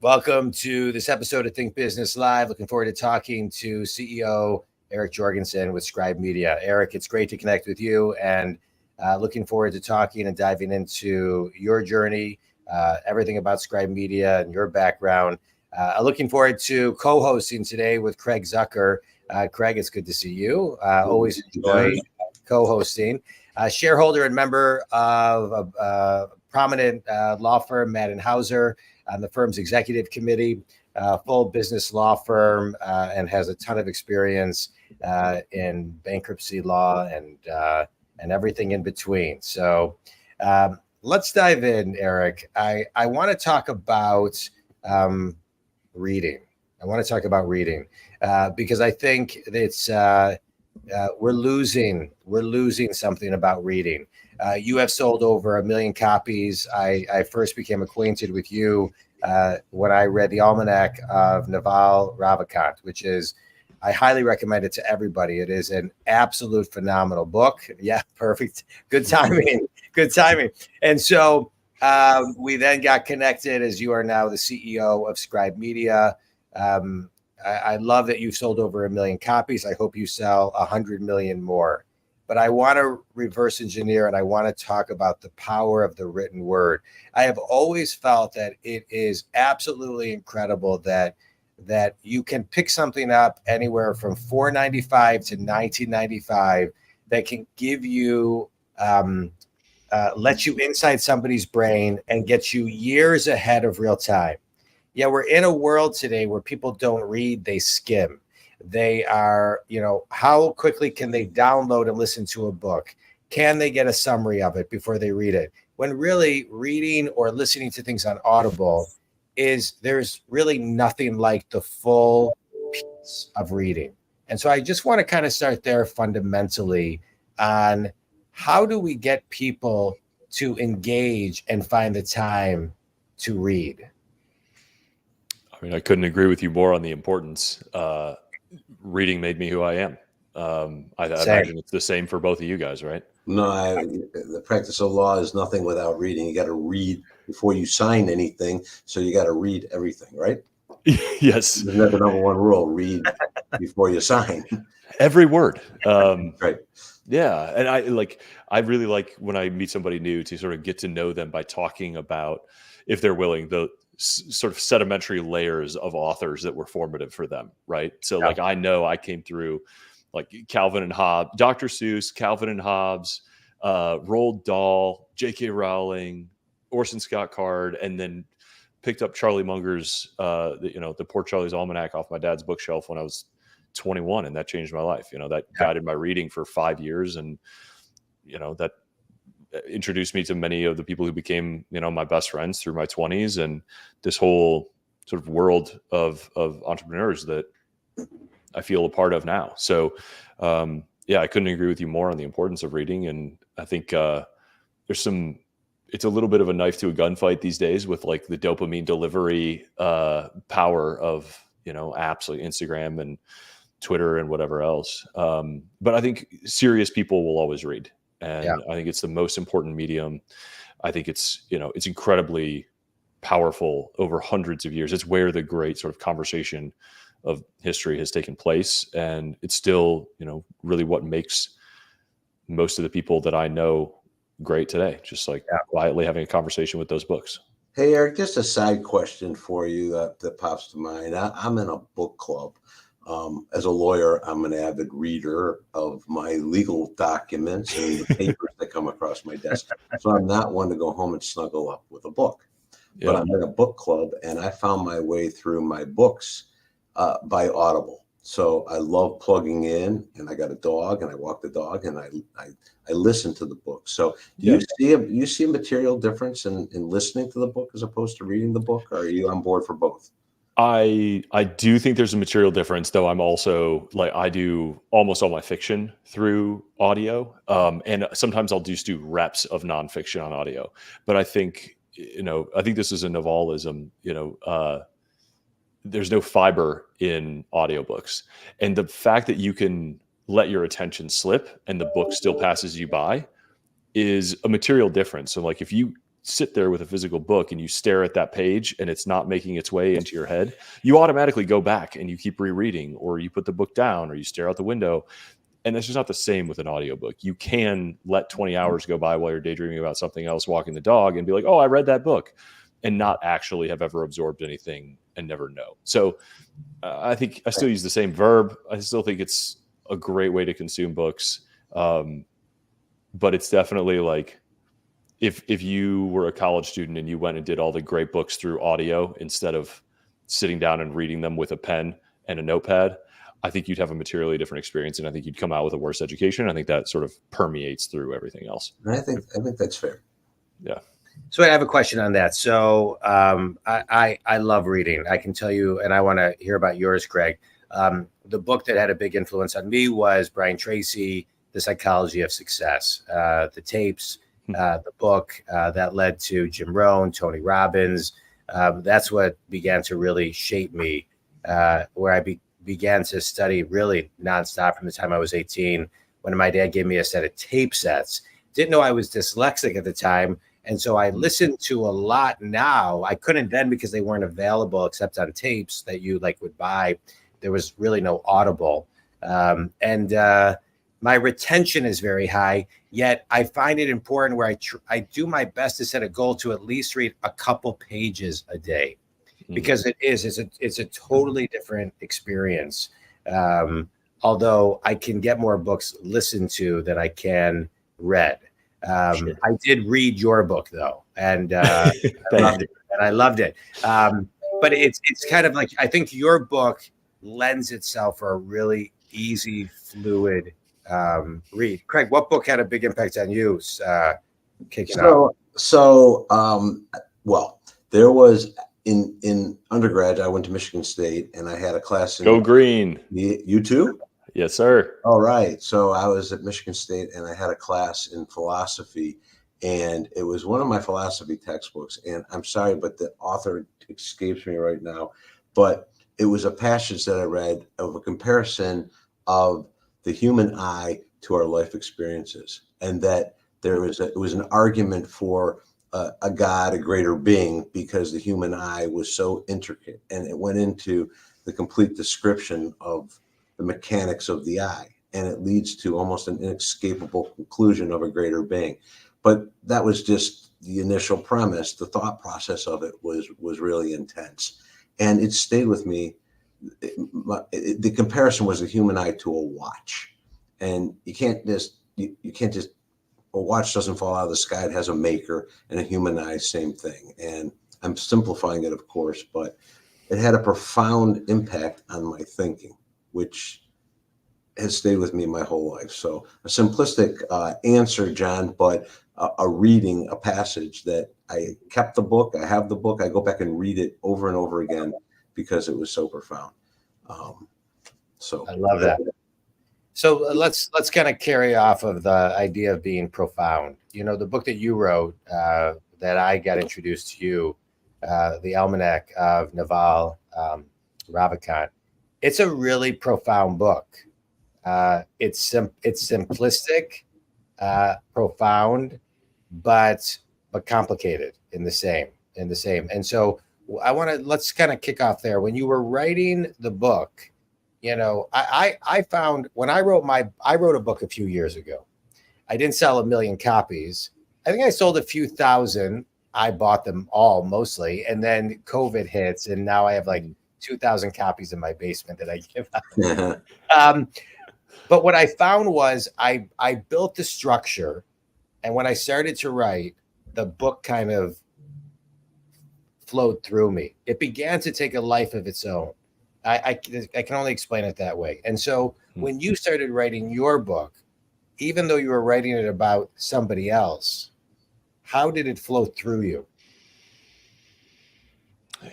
Welcome to this episode of Think Business Live. Looking forward to talking to CEO Eric Jorgenson with Scribe Media. Eric, it's great to connect with you, and looking forward to talking and diving into your journey, everything about Scribe Media and your background. Looking forward to co-hosting today with Craig Zucker. Craig, it's good to see you. Always enjoy co-hosting. Shareholder and member of a prominent law firm, Maddin Hauser, on the firm's executive committee, full business law firm, and has a ton of experience in bankruptcy law and everything in between. So let's dive in, Eric. I want to talk about reading. Because I think it's we're losing something about reading. You have sold over 1 million copies. I first became acquainted with you when I read the Almanack of Naval Ravikant, which is, I highly recommend it to everybody. It is an absolute phenomenal book. Yeah, perfect. Good timing. And so we then got connected, as you are now the CEO of Scribe Media. I love that you've sold over 1 million copies. I hope you sell 100 million more. But I want to reverse engineer, and I want to talk about the power of the written word. I have always felt that it is absolutely incredible that you can pick something up anywhere from $4.95 to $19.95 that can give you, let you inside somebody's brain and get you years ahead of real time. Yeah, we're in a world today where people don't read, they skim. They are, how quickly can they download and listen to a book? Can they get a summary of it before they read it? When really reading or listening to things on Audible there's really nothing like the full piece of reading. And so I just want to kind of start there fundamentally on how do we get people to engage and find the time to read? I mean, I couldn't agree with you more on the importance. Reading made me who I am. I imagine it's the same for both of you guys, right? No, the practice of law is nothing without reading. You got to read before you sign anything. So you got to read everything, right? Yes. Isn't that the number one rule? Read before you sign. Every word. Right. Yeah. And I really like when I meet somebody new to sort of get to know them by talking about, if they're willing, the sort of sedimentary layers of authors that were formative for them, right? So like I know I came through like Calvin and Hobbes, Dr. Seuss, Calvin and Hobbes, Roald Dahl, J.K. Rowling, Orson Scott Card, and then picked up Charlie Munger's, the Poor Charlie's Almanac off my dad's bookshelf when I was 21, and that changed my life. That guided my reading for 5 years, and that introduced me to many of the people who became, my best friends through my 20s, and this whole sort of world of entrepreneurs that I feel a part of now. So, I couldn't agree with you more on the importance of reading. And I think it's a little bit of a knife to a gunfight these days with like the dopamine delivery power of, apps like Instagram and Twitter and whatever else. But I think serious people will always read. And I think it's the most important medium. I think it's, it's incredibly powerful over hundreds of years. It's where the great sort of conversation of history has taken place. And it's still, really what makes most of the people that I know great today, just like quietly having a conversation with those books. Hey, Eric, just a side question for you that pops to mind. I'm in a book club. As a lawyer, I'm an avid reader of my legal documents and the papers that come across my desk. So I'm not one to go home and snuggle up with a book. But I'm in a book club, and I found my way through my books by Audible. So I love plugging in, and I got a dog, and I walk the dog, and I listen to the book. So do you see a material difference in listening to the book as opposed to reading the book? Or are you on board for both? I do think there's a material difference, though. I'm also like, I do almost all my fiction through audio. And sometimes I'll just do reps of nonfiction on audio. But I think, I think this is a Navalism, there's no fiber in audiobooks. And the fact that you can let your attention slip and the book still passes you by is a material difference. So like if you sit there with a physical book and you stare at that page and it's not making its way into your head, you automatically go back and you keep rereading, or you put the book down, or you stare out the window. And it's just not the same with an audiobook. You can let 20 hours go by while you're daydreaming about something else, walking the dog, and be like, oh, I read that book, and not actually have ever absorbed anything and never know. So I think I still use the same verb. I still think it's a great way to consume books. But it's definitely like, if you were a college student and you went and did all the great books through audio instead of sitting down and reading them with a pen and a notepad, I think you'd have a materially different experience, and I think you'd come out with a worse education. I think that sort of permeates through everything else. I think that's fair. Yeah. So I have a question on that. So I love reading. I can tell you, and I want to hear about yours, Greg. The book that had a big influence on me was Brian Tracy, The Psychology of Success. The tapes, the book that led to Jim Rohn, Tony Robbins. That's what began to really shape me, where I began to study really nonstop from the time I was 18, when my dad gave me a set of tape sets. Didn't know I was dyslexic at the time. And so I listened to a lot now. I couldn't then because they weren't available except on tapes that you like would buy. There was really no Audible. My retention is very high, yet I find it important where I do my best to set a goal to at least read a couple pages a day, because it's a totally different experience. Although I can get more books listened to than I can read. Sure. I did read your book though, and I loved it. But it's kind of like, I think your book lends itself for a really easy, fluid read. Craig, what book had a big impact on you? Kicking off. Well, there was in undergrad, I went to Michigan State, and I had a class in Go Green. You too? Yes, sir. All right. So I was at Michigan State, and I had a class in philosophy, and it was one of my philosophy textbooks. And I'm sorry, but the author escapes me right now. But it was a passage that I read of a comparison of the human eye to our life experiences, and that it was an argument for a God, a greater being, because the human eye was so intricate, and it went into the complete description of the mechanics of the eye, and it leads to almost an inescapable conclusion of a greater being. But that was just the initial premise. The thought process of it was really intense, and it stayed with me. The comparison was the human eye to a watch, and you can't just a watch doesn't fall out of the sky. It has a maker, and a human eye, same thing. And I'm simplifying it, of course, but it had a profound impact on my thinking, which has stayed with me my whole life. So a simplistic answer, John, but a reading, a passage that I kept the book. I have the book. I go back and read it over and over again because it was so profound. So I love that. So let's kind of carry off of the idea of being profound. You know, the book that you wrote that I got introduced to you, the Almanack of Naval Ravikant. It's a really profound book. It's simplistic, profound, but complicated in the same. And so let's kind of kick off there. When you were writing the book, you know, I found when I wrote a book a few years ago. I didn't sell 1 million copies. I think I sold a few thousand. I bought them all mostly, and then COVID hits, and now I have like 2,000 copies in my basement that I give out. But what I found was I built the structure, and when I started to write, the book kind of flowed through me. It began to take a life of its own. I can only explain it that way. And so when you started writing your book, even though you were writing it about somebody else, how did it flow through you?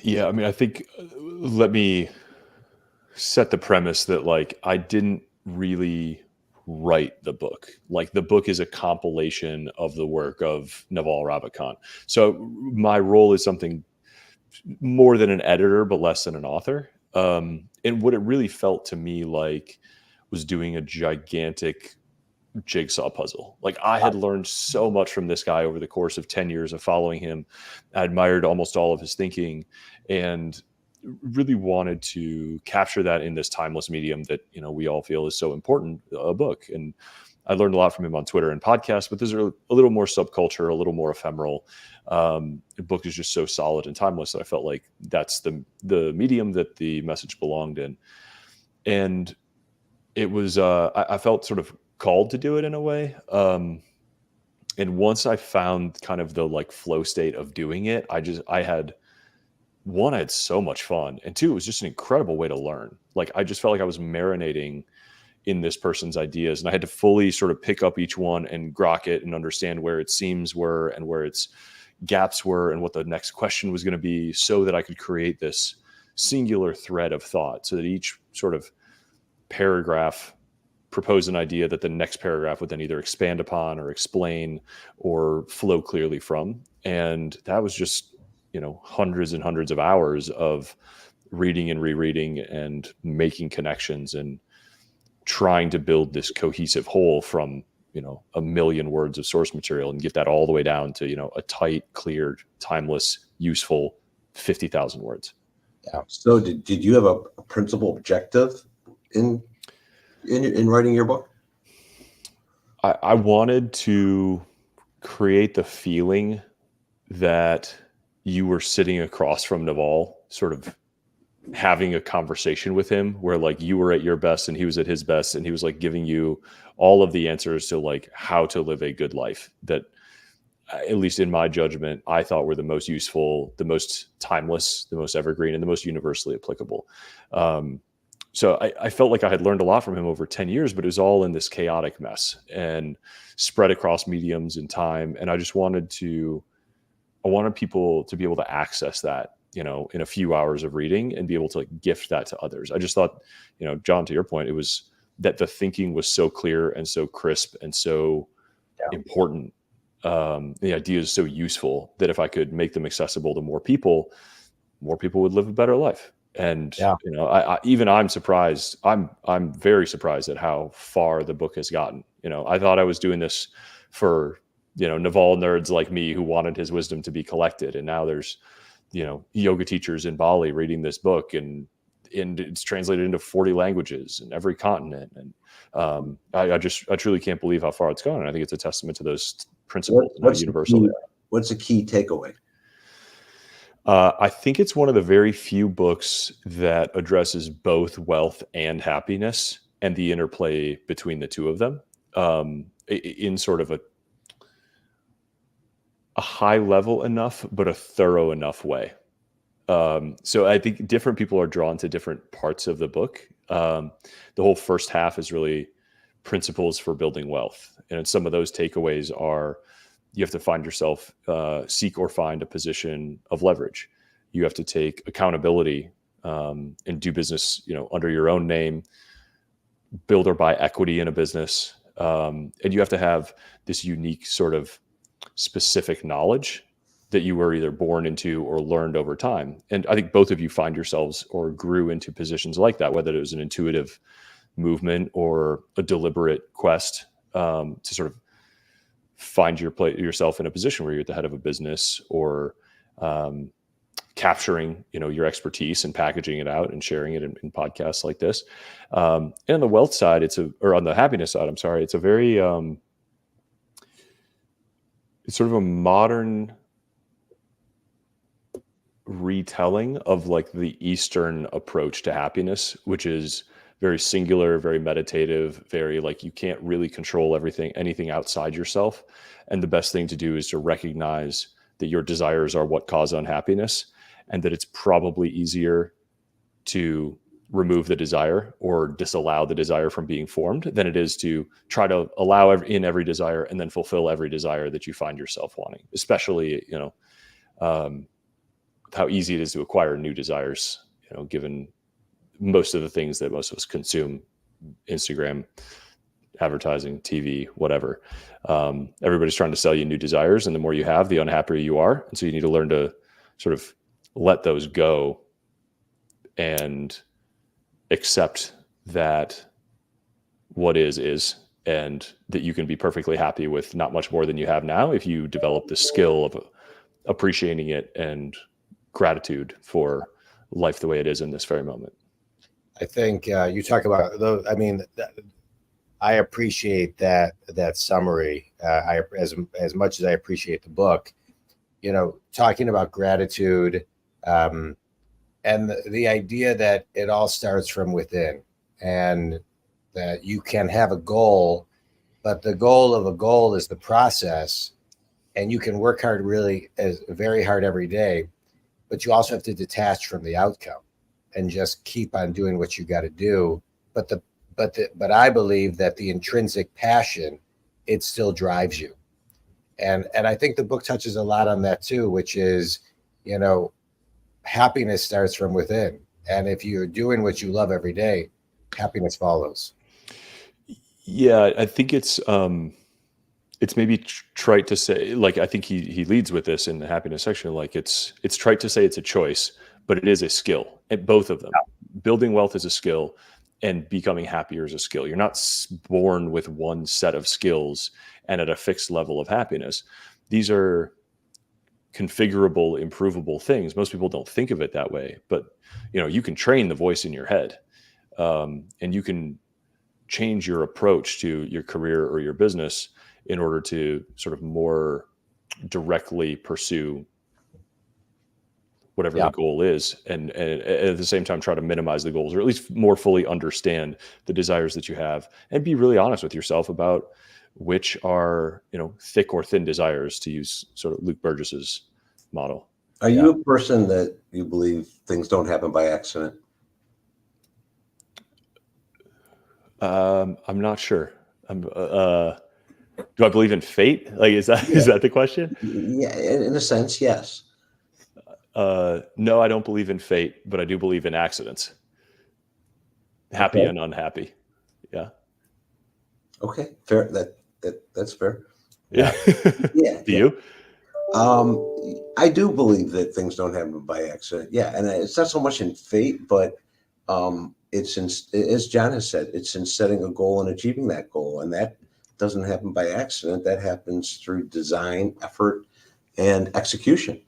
Yeah, I mean, I think let me set the premise that like I didn't really write the book. Like the book is a compilation of the work of Naval Ravikant. So my role is something more than an editor, but less than an author. And what it really felt to me like was doing a gigantic jigsaw puzzle. Like I had learned so much from this guy over the course of 10 years of following him. I admired almost all of his thinking and really wanted to capture that in this timeless medium that, you know, we all feel is so important, a book. And I learned a lot from him on Twitter and podcasts, but those are a little more subculture, a little more ephemeral. The book is just so solid and timeless that I felt like that's the medium that the message belonged in. And it was, I felt sort of called to do it in a way. And once I found kind of the like flow state of doing it, I had so much fun. And two, it was just an incredible way to learn. Like, I just felt like I was marinating in this person's ideas, and I had to fully sort of pick up each one and grok it and understand where its seams were and where its gaps were and what the next question was going to be, so that I could create this singular thread of thought, so that each sort of paragraph proposed an idea that the next paragraph would then either expand upon or explain or flow clearly from. And that was just, you know, hundreds and hundreds of hours of reading and rereading and making connections and trying to build this cohesive whole from, you know, a million words of source material and get that all the way down to, you know, a tight, clear, timeless, useful 50,000 words. Yeah. So did you have a principal objective in writing your book? I wanted to create the feeling that you were sitting across from Naval, sort of having a conversation with him where like you were at your best and he was at his best, and he was like giving you all of the answers to like how to live a good life that, at least in my judgment, I thought were the most useful, the most timeless, the most evergreen, and the most universally applicable. So I felt like I had learned a lot from him over 10 years, but it was all in this chaotic mess and spread across mediums and time. And I just wanted people to be able to access that, you know, in a few hours of reading and be able to like gift that to others. I just thought, you know, John, to your point, it was that the thinking was so clear and so crisp and so important. The idea is so useful that if I could make them accessible to more people would live a better life. And, you know, I'm surprised. I'm very surprised at how far the book has gotten. You know, I thought I was doing this for, you know, Naval nerds like me who wanted his wisdom to be collected. And now there's, you know, yoga teachers in Bali reading this book, and it's translated into 40 languages in every continent. And I truly can't believe how far it's gone. And I think it's a testament to those principles and how universal they are. What's the key takeaway? I think it's one of the very few books that addresses both wealth and happiness and the interplay between the two of them in sort of a high level enough, but a thorough enough way. So I think different people are drawn to different parts of the book. The whole first half is really principles for building wealth. And some of those takeaways are, you have to find yourself, seek or find a position of leverage. You have to take accountability and do business, you know, under your own name, build or buy equity in a business. And you have to have this unique sort of specific knowledge that you were either born into or learned over time. And I think both of you find yourselves or grew into positions like that, whether it was an intuitive movement or a deliberate quest to sort of find yourself in a position where you're at the head of a business, or capturing, you know, your expertise and packaging it out and sharing it in podcasts like this. And on the wealth side, on the happiness side, I'm sorry, it's a very, it's sort of a modern retelling of like the Eastern approach to happiness, which is very singular, very meditative, very like you can't really control anything outside yourself. And the best thing to do is to recognize that your desires are what cause unhappiness, and that it's probably easier to remove the desire or disallow the desire from being formed than it is to try to allow in every desire and then fulfill every desire that you find yourself wanting, especially, you know, how easy it is to acquire new desires, you know, given most of the things that most of us consume, Instagram, advertising, TV, whatever. Everybody's trying to sell you new desires, and the more you have, the unhappier you are. And so you need to learn to sort of let those go and accept that what is, and that you can be perfectly happy with not much more than you have now if you develop the skill of appreciating it and gratitude for life the way it is in this very moment. I think you talk about those. I mean, I appreciate that summary. As much as I appreciate the book, talking about gratitude, and the idea that it all starts from within, and that you can have a goal, but the goal of a goal is the process, and you can work hard, very hard every day, but you also have to detach from the outcome and just keep on doing what you got to do. But I believe that the intrinsic passion, it still drives you. And I think the book touches a lot on that too, which is, happiness starts from within. And if you're doing what you love every day, happiness follows. Yeah, I think it's maybe trite to say, like, I think he leads with this in the happiness section. Like it's trite to say it's a choice, but it is a skill, and both of them. Yeah. Building wealth is a skill, and becoming happier is a skill. You're not born with one set of skills and at a fixed level of happiness. These are configurable, improvable things. Most people don't think of it that way, but you can train the voice in your head, and you can change your approach to your career or your business in order to sort of more directly pursue whatever the goal is, and at the same time try to minimize the goals, or at least more fully understand the desires that you have, and be really honest with yourself about which are thick or thin desires, to use sort of Luke Burgess's model. Are you a person that you believe things don't happen by accident? I'm not sure. Do I believe in fate? Like, is that the question? Yeah, in a sense, yes. No, I don't believe in fate, but I do believe in accidents. Happy and unhappy. Yeah. Okay, fair. That's fair. Yeah. Yeah. Do you? I do believe that things don't happen by accident. Yeah, and it's not so much in fate, but it's in, as John has said, it's in setting a goal and achieving that goal, and that doesn't happen by accident. That happens through design, effort, and execution.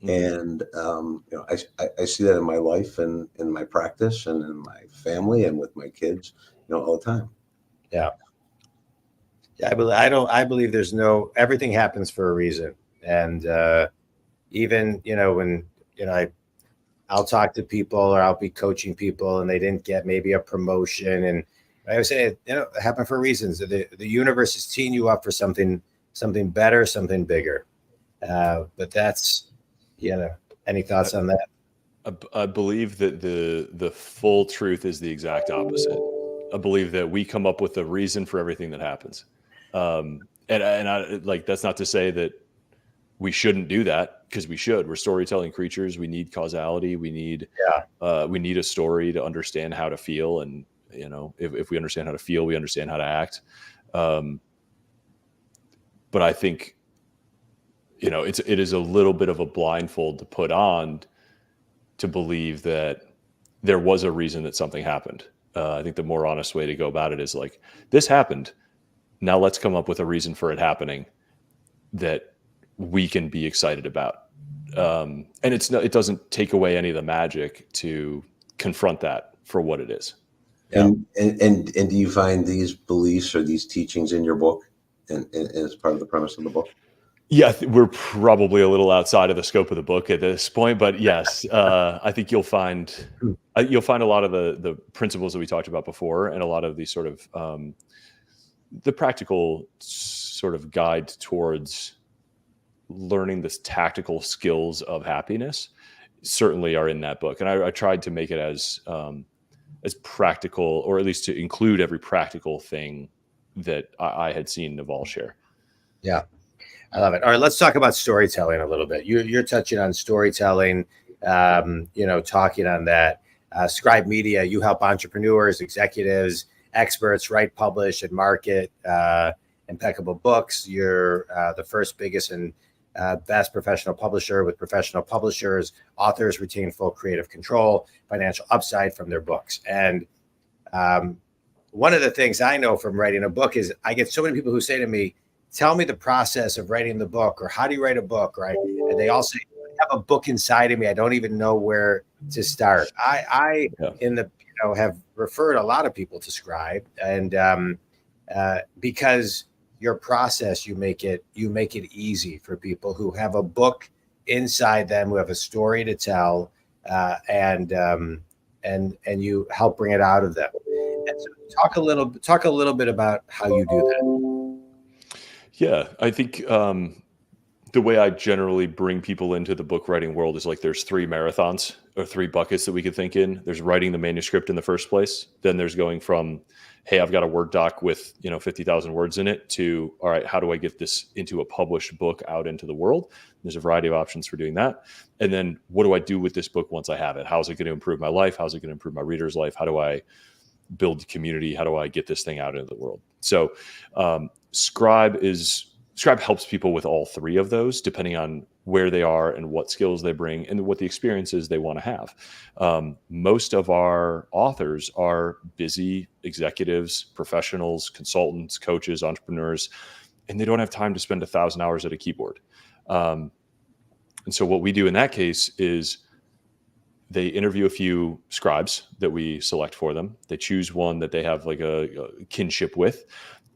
And I see that in my life and in my practice and in my family and with my kids, all the time. Yeah. I believe everything happens for a reason. And even, when, I'll talk to people, or I'll be coaching people and they didn't get maybe a promotion. And I would say, it happened for reasons. The universe is teeing you up for something better, something bigger. But that's, any thoughts on that? I believe that the full truth is the exact opposite. I believe that we come up with a reason for everything that happens. And I, like, that's not to say that we shouldn't do that, because we should. We're storytelling creatures. We need causality. We need a story to understand how to feel. And, if we understand how to feel, we understand how to act. But I think, it is a little bit of a blindfold to put on to believe that there was a reason that something happened. I think the more honest way to go about it is like, this happened. Now let's come up with a reason for it happening that we can be excited about. And it doesn't take away any of the magic to confront that for what it is. And do you find these beliefs or these teachings in your book and as part of the premise of the book? Yeah, we're probably a little outside of the scope of the book at this point, but yes, I think you'll find a lot of the principles that we talked about before, and a lot of these sort of the practical sort of guide towards learning the tactical skills of happiness certainly are in that book. And I tried to make it as practical, or at least to include every practical thing that I had seen Naval share. Yeah. I love it. All right, let's talk about storytelling a little bit. You're touching on storytelling, talking on that. Scribe Media, you help entrepreneurs, executives, experts write, publish, and market impeccable books. You're the first, biggest, and best professional publisher with professional publishers. Authors retain full creative control, financial upside from their books. And one of the things I know from writing a book is I get so many people who say to me, tell me the process of writing the book, or how do you write a book, right? And they all say, I have a book inside of me. I don't even know where to start. I have referred a lot of people to Scribe, and because your process, you make it easy for people who have a book inside them, who have a story to tell, and you help bring it out of them. And so talk a little bit about how you do that. Yeah, I think the way I generally bring people into the book writing world is like there's 3 marathons or 3 buckets that we could think in. There's writing the manuscript in the first place. Then there's going from, hey, I've got a Word doc with 50,000 words in it, to, all right, how do I get this into a published book out into the world? There's a variety of options for doing that. And then what do I do with this book once I have it? How's it going to improve my life? How's it going to improve my reader's life? How do I build community? How do I get this thing out into the world? So Scribe helps people with all 3 of those, depending on where they are and what skills they bring and what the experiences they want to have. Most of our authors are busy executives, professionals, consultants, coaches, entrepreneurs, and they don't have time to spend 1,000 hours at a keyboard. And so what we do in that case is they interview a few scribes that we select for them. They choose one that they have like a kinship with,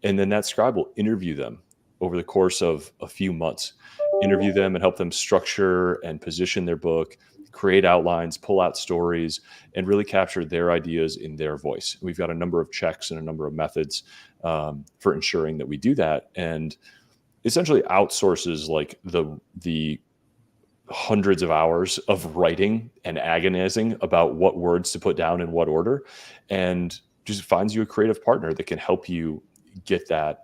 and then that scribe will interview them over the course of a few months, interview them and help them structure and position their book, create outlines, pull out stories, and really capture their ideas in their voice. We've got a number of checks and a number of methods for ensuring that we do that, and essentially outsources like the hundreds of hours of writing and agonizing about what words to put down in what order, and just finds you a creative partner that can help you get that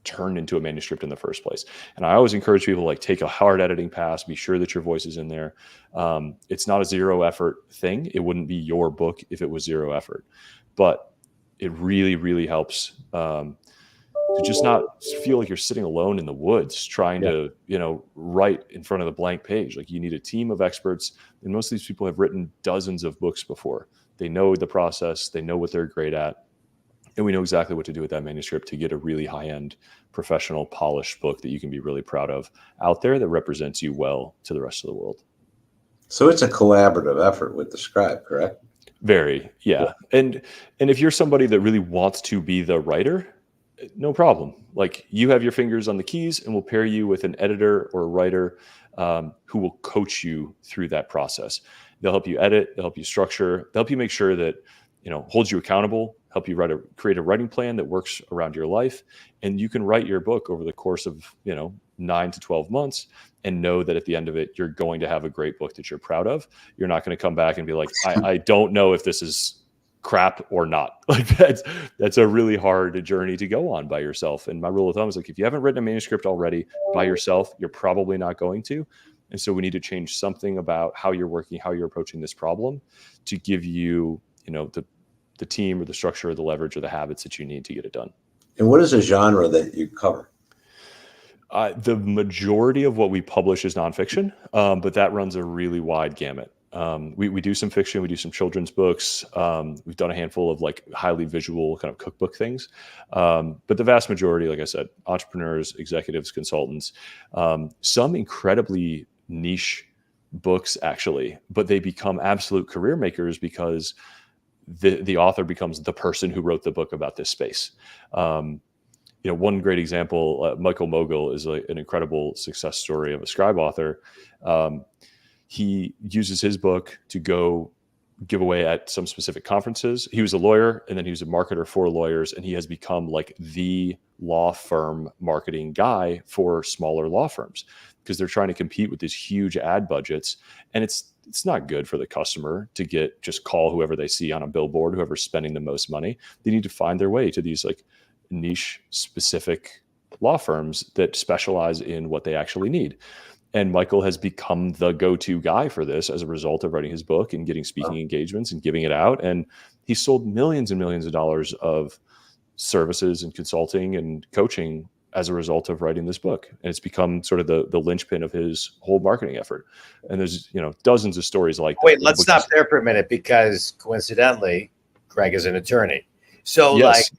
turned into a manuscript in the first place. And I always encourage people, like, take a hard editing pass, be sure that your voice is in there. It's not a 0 effort thing. It wouldn't be your book if it was 0 effort, but it really, really helps to just not feel like you're sitting alone in the woods trying to, write in front of the blank page. Like, you need a team of experts. And most of these people have written dozens of books before. They know the process, they know what they're great at. And we know exactly what to do with that manuscript to get a really high-end, professional, polished book that you can be really proud of out there that represents you well to the rest of the world. So it's a collaborative effort with the scribe, correct? Very, yeah. And if you're somebody that really wants to be the writer, no problem. Like, you have your fingers on the keys, and we'll pair you with an editor or a writer who will coach you through that process. They'll help you edit, they'll help you structure, they'll help you make sure that, holds you accountable, help you create a writing plan that works around your life. And you can write your book over the course of, 9 to 12 months and know that at the end of it, you're going to have a great book that you're proud of. You're not going to come back and be like, I don't know if this is crap or not. Like, that's a really hard journey to go on by yourself. And my rule of thumb is, like, if you haven't written a manuscript already by yourself, you're probably not going to. And so we need to change something about how you're working, how you're approaching this problem to give you, the team or the structure or the leverage or the habits that you need to get it done. And what is a genre that you cover? The majority of what we publish is nonfiction, but that runs a really wide gamut. We do some fiction, we do some children's books. We've done a handful of like highly visual kind of cookbook things. But the vast majority, like I said, entrepreneurs, executives, consultants, some incredibly niche books actually, but they become absolute career makers because the author becomes the person who wrote the book about this space. One great example, Michael Mogul is an incredible success story of a scribe author. He uses his book to go give away at some specific conferences. He was a lawyer, and then he was a marketer for lawyers, and he has become like the law firm marketing guy for smaller law firms because they're trying to compete with these huge ad budgets. And it's not good for the customer to just call whoever they see on a billboard, whoever's spending the most money. They need to find their way to these like niche specific law firms that specialize in what they actually need. And Michael has become the go-to guy for this as a result of writing his book and getting speaking engagements and giving it out. And he sold millions and millions of dollars of services and consulting and coaching as a result of writing this book. And it's become sort of the linchpin of his whole marketing effort. And there's, dozens of stories like that. Wait, let's stop there for a minute, because coincidentally, Greg is an attorney. So Yes.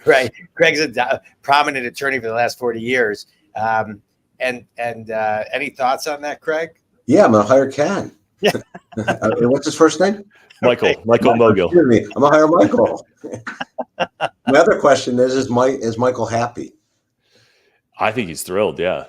right. Craig's a prominent attorney for the last 40 years. And any thoughts on that, Craig? Yeah, I'm gonna hire Ken. Yeah. What's his first name? Michael Mogil. Excuse me. I'm gonna hire Michael. My other question is Michael happy? I think he's thrilled. Yeah.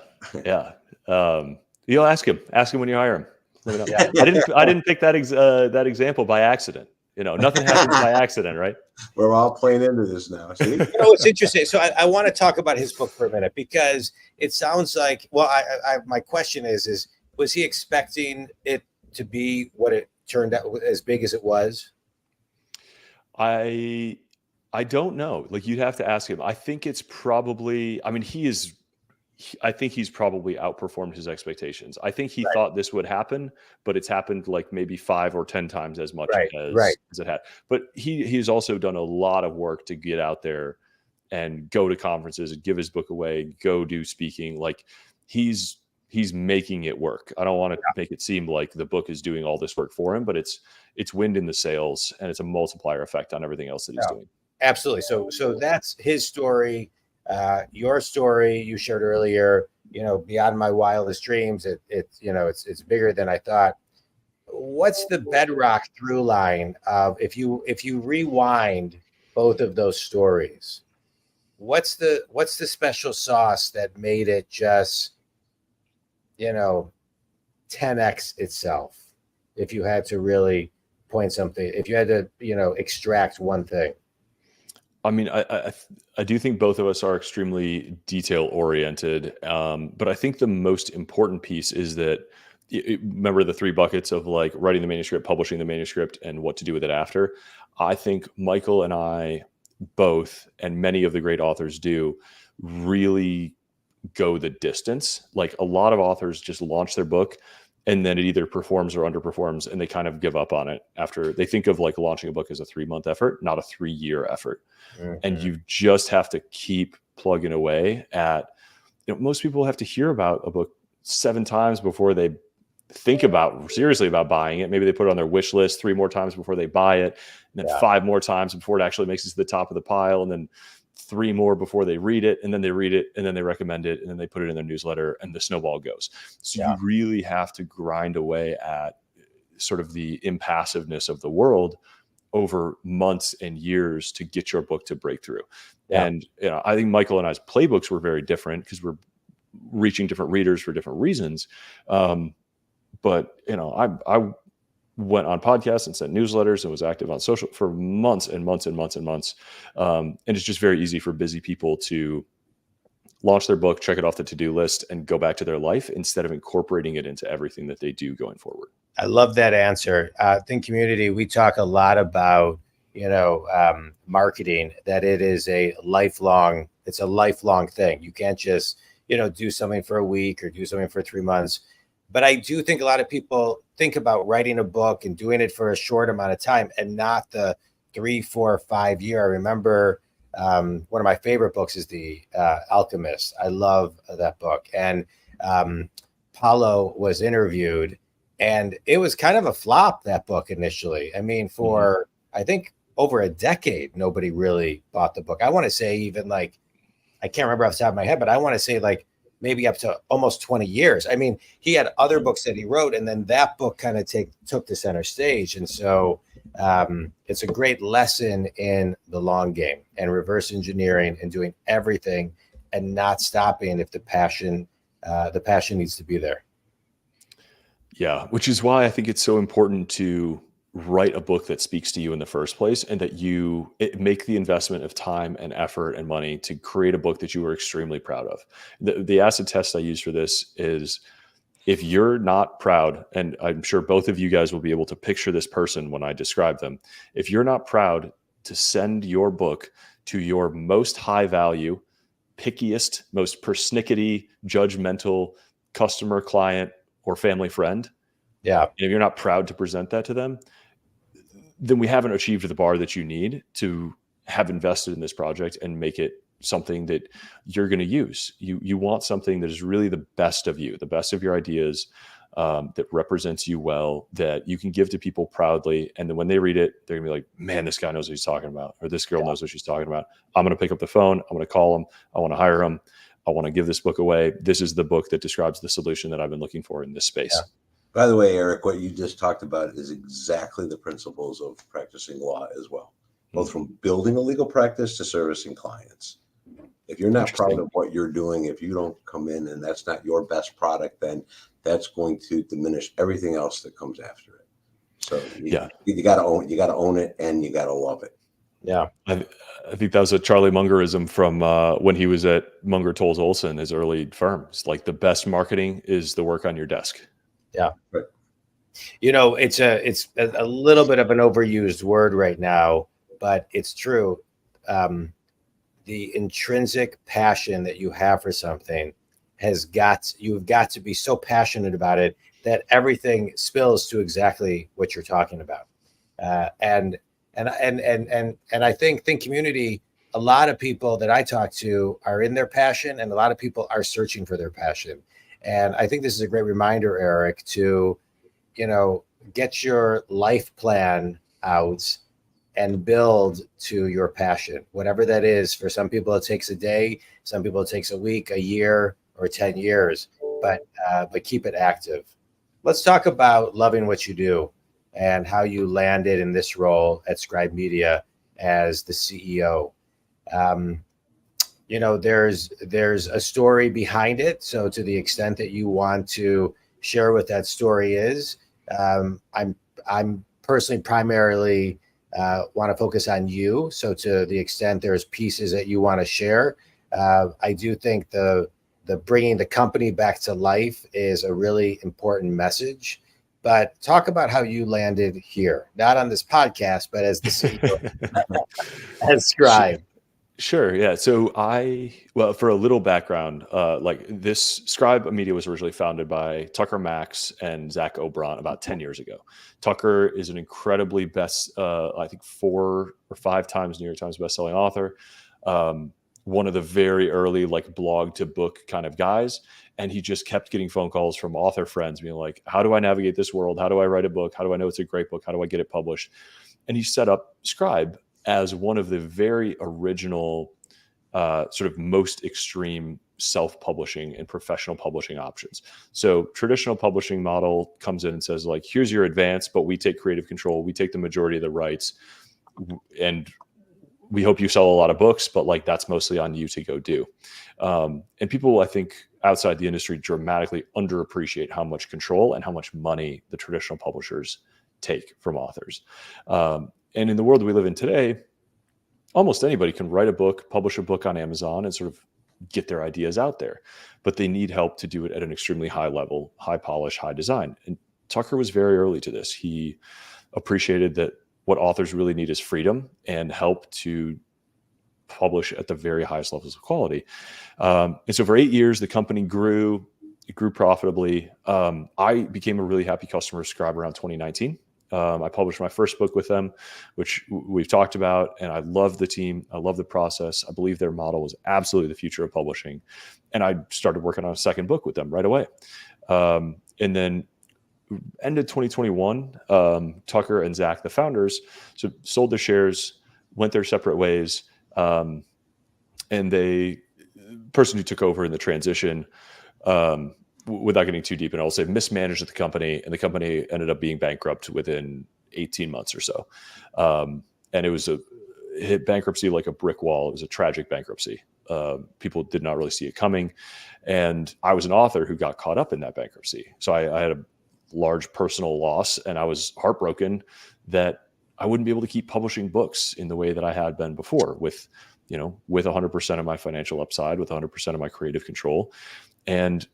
You'll ask him when you hire him. Let me know. Yeah. I didn't pick that example by accident. Nothing happens by accident, right? We're all playing into this now. See? It's interesting. So I want to talk about his book for a minute, because it sounds like, well, my question is was he expecting it to be what it turned out, as big as it was? I don't know. Like, you'd have to ask him. I think it's probably, I think he's probably outperformed his expectations. I think he thought this would happen, but it's happened like maybe 5 or 10 times as much as it had. But he's also done a lot of work to get out there and go to conferences and give his book away, go do speaking. Like, he's making it work. I don't want to make it seem like the book is doing all this work for him, but it's wind in the sails, and it's a multiplier effect on everything else that he's doing. Absolutely. So that's his story. Your story you shared earlier, beyond my wildest dreams, it's bigger than I thought. What's the bedrock through line of, if you rewind both of those stories, what's the special sauce that made it just 10x itself? If you had to really point something, if you had to extract one thing. I mean, I do think both of us are extremely detail oriented, but I think the most important piece is that, remember the 3 buckets of like writing the manuscript, publishing the manuscript, and what to do with it after. I think Michael and I both, and many of the great authors do, really go the distance. Like, a lot of authors just launch their book and then it either performs or underperforms, and they kind of give up on it after. They think of like launching a book as a 3-month effort, not a 3-year effort. Mm-hmm. And you just have to keep plugging away at, most people have to hear about a book 7 times before they think seriously about buying it. Maybe they put it on their wish list 3 more times before they buy it, and then 5 more times before it actually makes it to the top of the pile, and then 3 more before they read it, and then they read it, and then they recommend it, and then they put it in their newsletter, and the snowball goes. So you really have to grind away at sort of the impassiveness of the world over months and years to get your book to break through. Yeah. And I think Michael and I's playbooks were very different because we're reaching different readers for different reasons. But I went on podcasts and sent newsletters and was active on social for months and months and months and months. And it's just very easy for busy people to launch their book, check it off the to-do list, and go back to their life instead of incorporating it into everything that they do going forward. I love that answer. Think Community, we talk a lot about, marketing, that it is a lifelong thing. You can't just, do something for a week or do something for 3 months. But I do think a lot of people think about writing a book and doing it for a short amount of time and not the 3, 4, 5 year. I remember one of my favorite books is The Alchemist. I love that book. And Paulo was interviewed, and it was kind of a flop, that book initially. I mean, for I think over a decade, nobody really bought the book. I want to say even like, I can't remember off the top of my head, but I want to say like maybe up to almost 20 years. I mean, he had other books that he wrote, and then that book kind of took the center stage. And so it's a great lesson in the long game and reverse engineering and doing everything and not stopping if the passion needs to be there. Yeah, which is why I think it's so important to write a book that speaks to you in the first place, and that you make the investment of time and effort and money to create a book that you are extremely proud of. The acid test I use for this is, if you're not proud, and I'm sure both of you guys will be able to picture this person when I describe them, if you're not proud to send your book to your most high value, pickiest, most persnickety, judgmental customer, client, or family friend, and if you're not proud to present that to them, then we haven't achieved the bar that you need to have invested in this project and make it something that you're going to use. You want something that is really the best of you, the best of your ideas, that represents you well, that you can give to people proudly. And then when they read it, they're gonna be like, man, this guy knows what he's talking about, or this girl knows what she's talking about. I'm going to pick up the phone. I'm going to call them. I want to hire them. I want to give this book away. This is the book that describes the solution that I've been looking for in this space. Yeah. By the way, Eric, what you just talked about is exactly the principles of practicing law as well, both from building a legal practice to servicing clients. If you're not proud of what you're doing, if you don't come in and that's not your best product, then that's going to diminish everything else that comes after it. So you got to own it, and you got to love it. Yeah. I think that was a Charlie Mungerism from when he was at Munger, Tolles, Olson, his early firm. It's like the best marketing is the work on your desk. Yeah. Right. It's a little bit of an overused word right now, but it's true. The intrinsic passion that you have for something you've got to be so passionate about it that everything spills to exactly what you're talking about. And I think community, a lot of people that I talk to are in their passion, and a lot of people are searching for their passion. And I think this is a great reminder, Eric, to, get your life plan out and build to your passion, whatever that is. For some people, it takes a day. Some people, it takes a week, a year, or 10 years, but keep it active. Let's talk about loving what you do and how you landed in this role at Scribe Media as the CEO. There's a story behind it. So to the extent that you want to share what that story is, I'm personally primarily want to focus on you. So to the extent there's pieces that you want to share, I do think the bringing the company back to life is a really important message. But talk about how you landed here, not on this podcast, but as the CEO at Scribe. Sure. Yeah. So for a little background, this Scribe Media was originally founded by Tucker Max and Zach Obron about 10 years ago. Tucker is an incredibly I think 4 or 5 times New York Times bestselling author. One of the very early blog to book kind of guys. And he just kept getting phone calls from author friends being like, how do I navigate this world? How do I write a book? How do I know it's a great book? How do I get it published? And he set up Scribe as one of the very original, sort of most extreme self-publishing and professional publishing options. So traditional publishing model comes in and says here's your advance, but we take creative control. We take the majority of the rights, and we hope you sell a lot of books, but that's mostly on you to go do. And people, I think, outside the industry dramatically underappreciate how much control and how much money the traditional publishers take from authors. And in the world we live in today, almost anybody can write a book, publish a book on Amazon, and sort of get their ideas out there. But they need help to do it at an extremely high level, high polish, high design. And Tucker was very early to this. He appreciated that what authors really need is freedom and help to publish at the very highest levels of quality. And so for 8 years, the company grew. It grew profitably. I became a really happy customer of Scribe around 2019. I published my first book with them, which we've talked about, and I love the team. I love the process. I believe their model was absolutely the future of publishing. And I started working on a second book with them right away. And then end of 2021, Tucker and Zach, the founders, sold their shares, went their separate ways. And the person who took over in the transition, without getting too deep, and I'll say mismanaged the company, and the company ended up being bankrupt within 18 months or so. And it hit bankruptcy like a brick wall. It was a tragic bankruptcy. People did not really see it coming. And I was an author who got caught up in that bankruptcy. So I had a large personal loss, and I was heartbroken that I wouldn't be able to keep publishing books in the way that I had been before, with 100% of my financial upside, with 100% of my creative control. And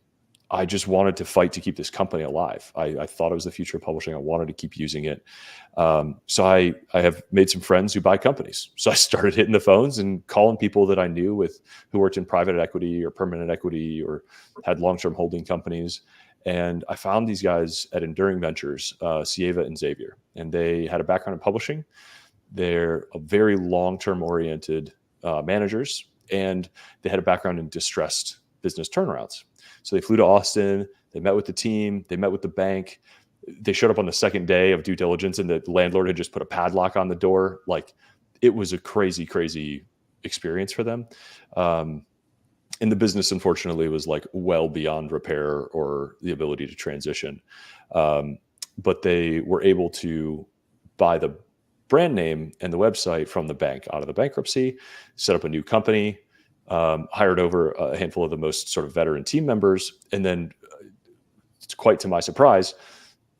I just wanted to fight to keep this company alive. I thought it was the future of publishing. I wanted to keep using it. So I have made some friends who buy companies. So I started hitting the phones and calling people that I knew who worked in private equity or permanent equity or had long-term holding companies. And I found these guys at Enduring Ventures, Sieva and Xavier, and they had a background in publishing. They're a very long-term oriented managers, and they had a background in distressed business turnarounds. So they flew to Austin, They met with the team. They met with the bank. They showed up on the second day of due diligence, and the landlord had just put a padlock on the door. Like, it was a crazy, crazy experience for them. And the business, unfortunately, was like well beyond repair or the ability to transition. But they were able to buy the brand name and the website from the bank out of the bankruptcy, set up a new company, hired over a handful of the most sort of veteran team members, and then, quite to my surprise,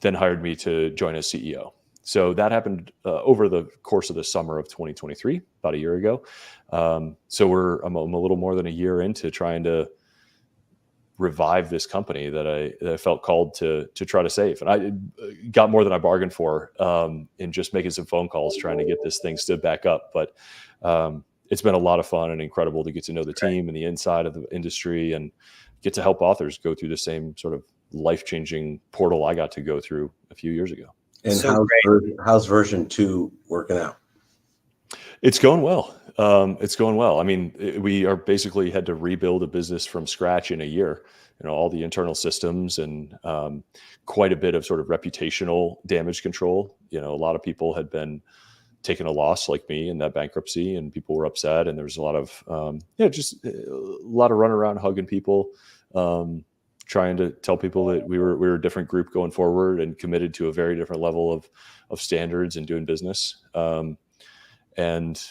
then hired me to join as CEO. So that happened over the course of the summer of 2023, about a year ago. So I'm a little more than a year into trying to revive this company that I felt called to try to save. And I got more than I bargained for in just making some phone calls, trying to get this thing stood back up. But it's been a lot of fun and incredible to get to know the team and the inside of the industry, and get to help authors go through the same sort of life-changing portal I got to go through a few years ago. And how's version 2 working out? It's going well. It's going well. I mean, we are basically had to rebuild a business from scratch in a year. All the internal systems and quite a bit of sort of reputational damage control. A lot of people had been taking a loss like me in that bankruptcy, and people were upset. And there was a lot of just a lot of run around hugging people, trying to tell people that we were a different group going forward and committed to a very different level of standards and doing business. And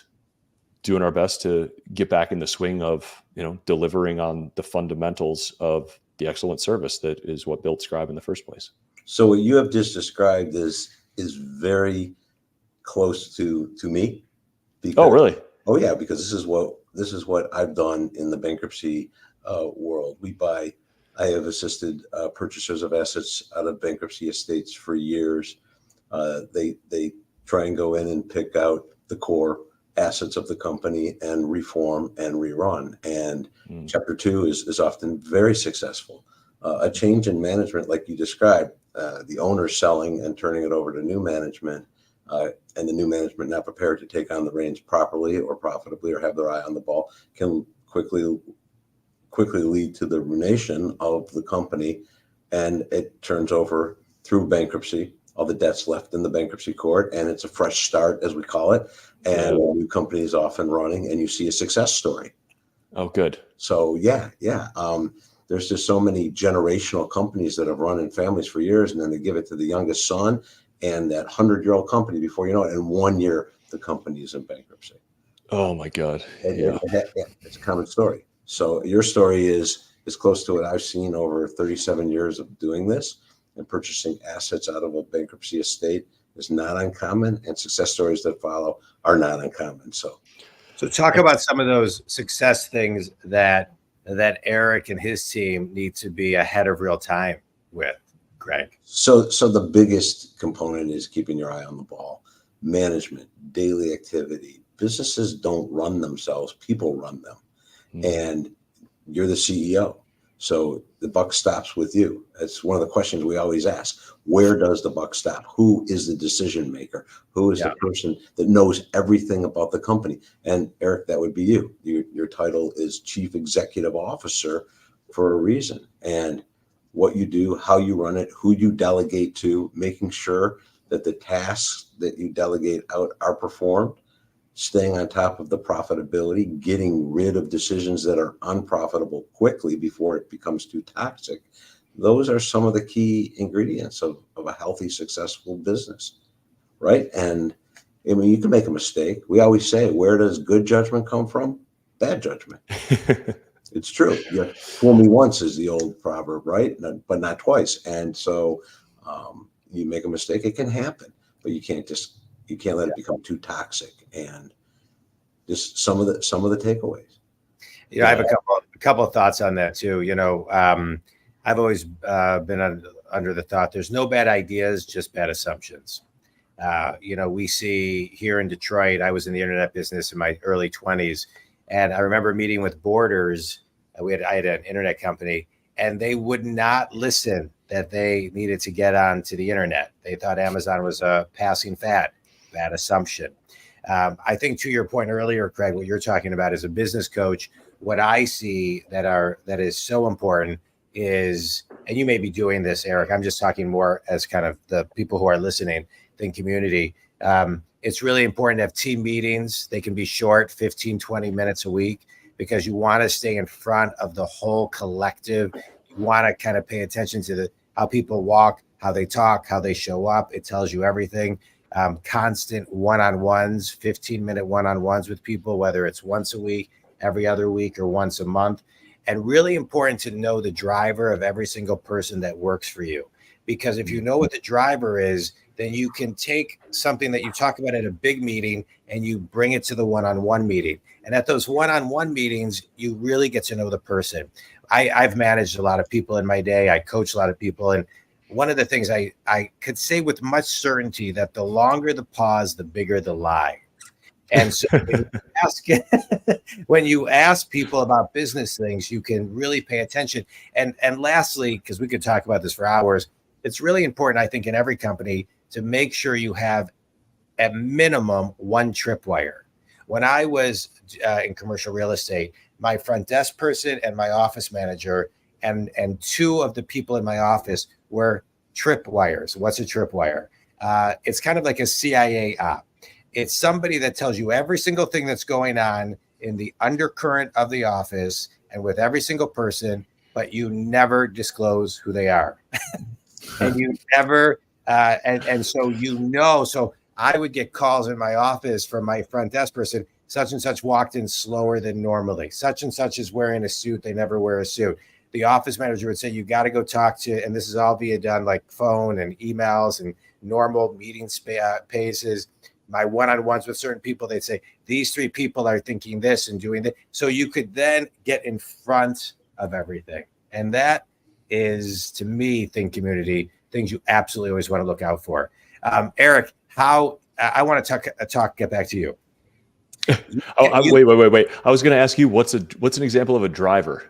doing our best to get back in the swing of, delivering on the fundamentals of the excellent service that is what built Scribe in the first place. So what you have just described is very close to me. Oh, really? Oh, yeah, because this is what I've done in the bankruptcy world. I have assisted purchasers of assets out of bankruptcy estates for years. They try and go in and pick out the core assets of the company and reform and rerun. And chapter 2 is often very successful. A change in management, like you described, the owner selling and turning it over to new management, and the new management not prepared to take on the reins properly or profitably or have their eye on the ball, can quickly lead to the ruination of the company, and it turns over through bankruptcy. All the debts left in the bankruptcy court, and it's a fresh start, as we call it. And a new company is off and running, and you see a success story. Oh, good. So yeah. There's just so many generational companies that have run in families for years, and then they give it to the youngest son, and that 100-year-old company, before you know it, in 1 year, the company is in bankruptcy. Oh my God. It's a common story. So your story is close to what I've seen over 37 years of doing this, and purchasing assets out of a bankruptcy estate is not uncommon, and success stories that follow are not uncommon. So talk about some of those success things that Eric and his team need to be ahead of real time with, Greg. So the biggest component is keeping your eye on the ball, management, daily activity. Businesses don't run themselves, people run them. And you're the CEO. So the buck stops with you. That's one of the questions we always ask. Where does the buck stop? Who is the decision maker? Who is the person that knows everything about the company? And Eric, that would be you. Your title is Chief Executive Officer for a reason. And what you do, how you run it, who you delegate to, making sure that the tasks that you delegate out are performed, staying on top of the profitability, getting rid of decisions that are unprofitable quickly before it becomes too toxic. Those are some of the key ingredients of a healthy, successful business, right? And I mean, you can make a mistake. We always say, where does good judgment come from? Bad judgment. It's true. You fool me once is the old proverb, right? But not twice. And so you make a mistake, it can happen, but you can't let it become too toxic. And just some of the takeaways. I have a couple of thoughts on that too. I've always been under the thought there's no bad ideas, just bad assumptions. We see here in Detroit, I was in the internet business in my early 20s, and I remember meeting with Borders. I had an internet company, and they would not listen that they needed to get onto the internet. They thought Amazon was a passing fad. Bad assumption. I think to your point earlier, Craig, what you're talking about as a business coach, what I see that is so important is, and you may be doing this, Eric, I'm just talking more as kind of the people who are listening, think community. It's really important to have team meetings. They can be short, 15, 20 minutes a week, because you want to stay in front of the whole collective. You want to kind of pay attention to how people walk, how they talk, how they show up. It tells you everything. Constant one-on-ones, 15-minute one-on-ones with people, whether it's once a week, every other week, or once a month. And really important to know the driver of every single person that works for you. Because if you know what the driver is, then you can take something that you talk about at a big meeting and you bring it to the one-on-one meeting. And at those one-on-one meetings, you really get to know the person. I've managed a lot of people in my day. I coach a lot of people. And one of the things I could say with much certainty that the longer the pause, the bigger the lie. And so when you ask people about business things, you can really pay attention. And lastly, because we could talk about this for hours, it's really important, I think, in every company to make sure you have at minimum one tripwire. When I was in commercial real estate, my front desk person and my office manager and two of the people in my office were tripwires. What's a tripwire? It's kind of like a CIA op. It's somebody that tells you every single thing that's going on in the undercurrent of the office and with every single person, but you never disclose who they are. And you never, and so, so I would get calls in my office from my front desk person, such and such walked in slower than normally. Such and such is wearing a suit. They never wear a suit. The office manager would say, you got to go talk to, and this is all via done like phone and emails and normal meeting paces. My one-on-ones with certain people, they'd say, these three people are thinking this and doing that. So you could then get in front of everything. And that is, to me, think community, things you absolutely always want to look out for. Eric, I want to get back to you. Wait. I was going to ask you, what's an example of a driver?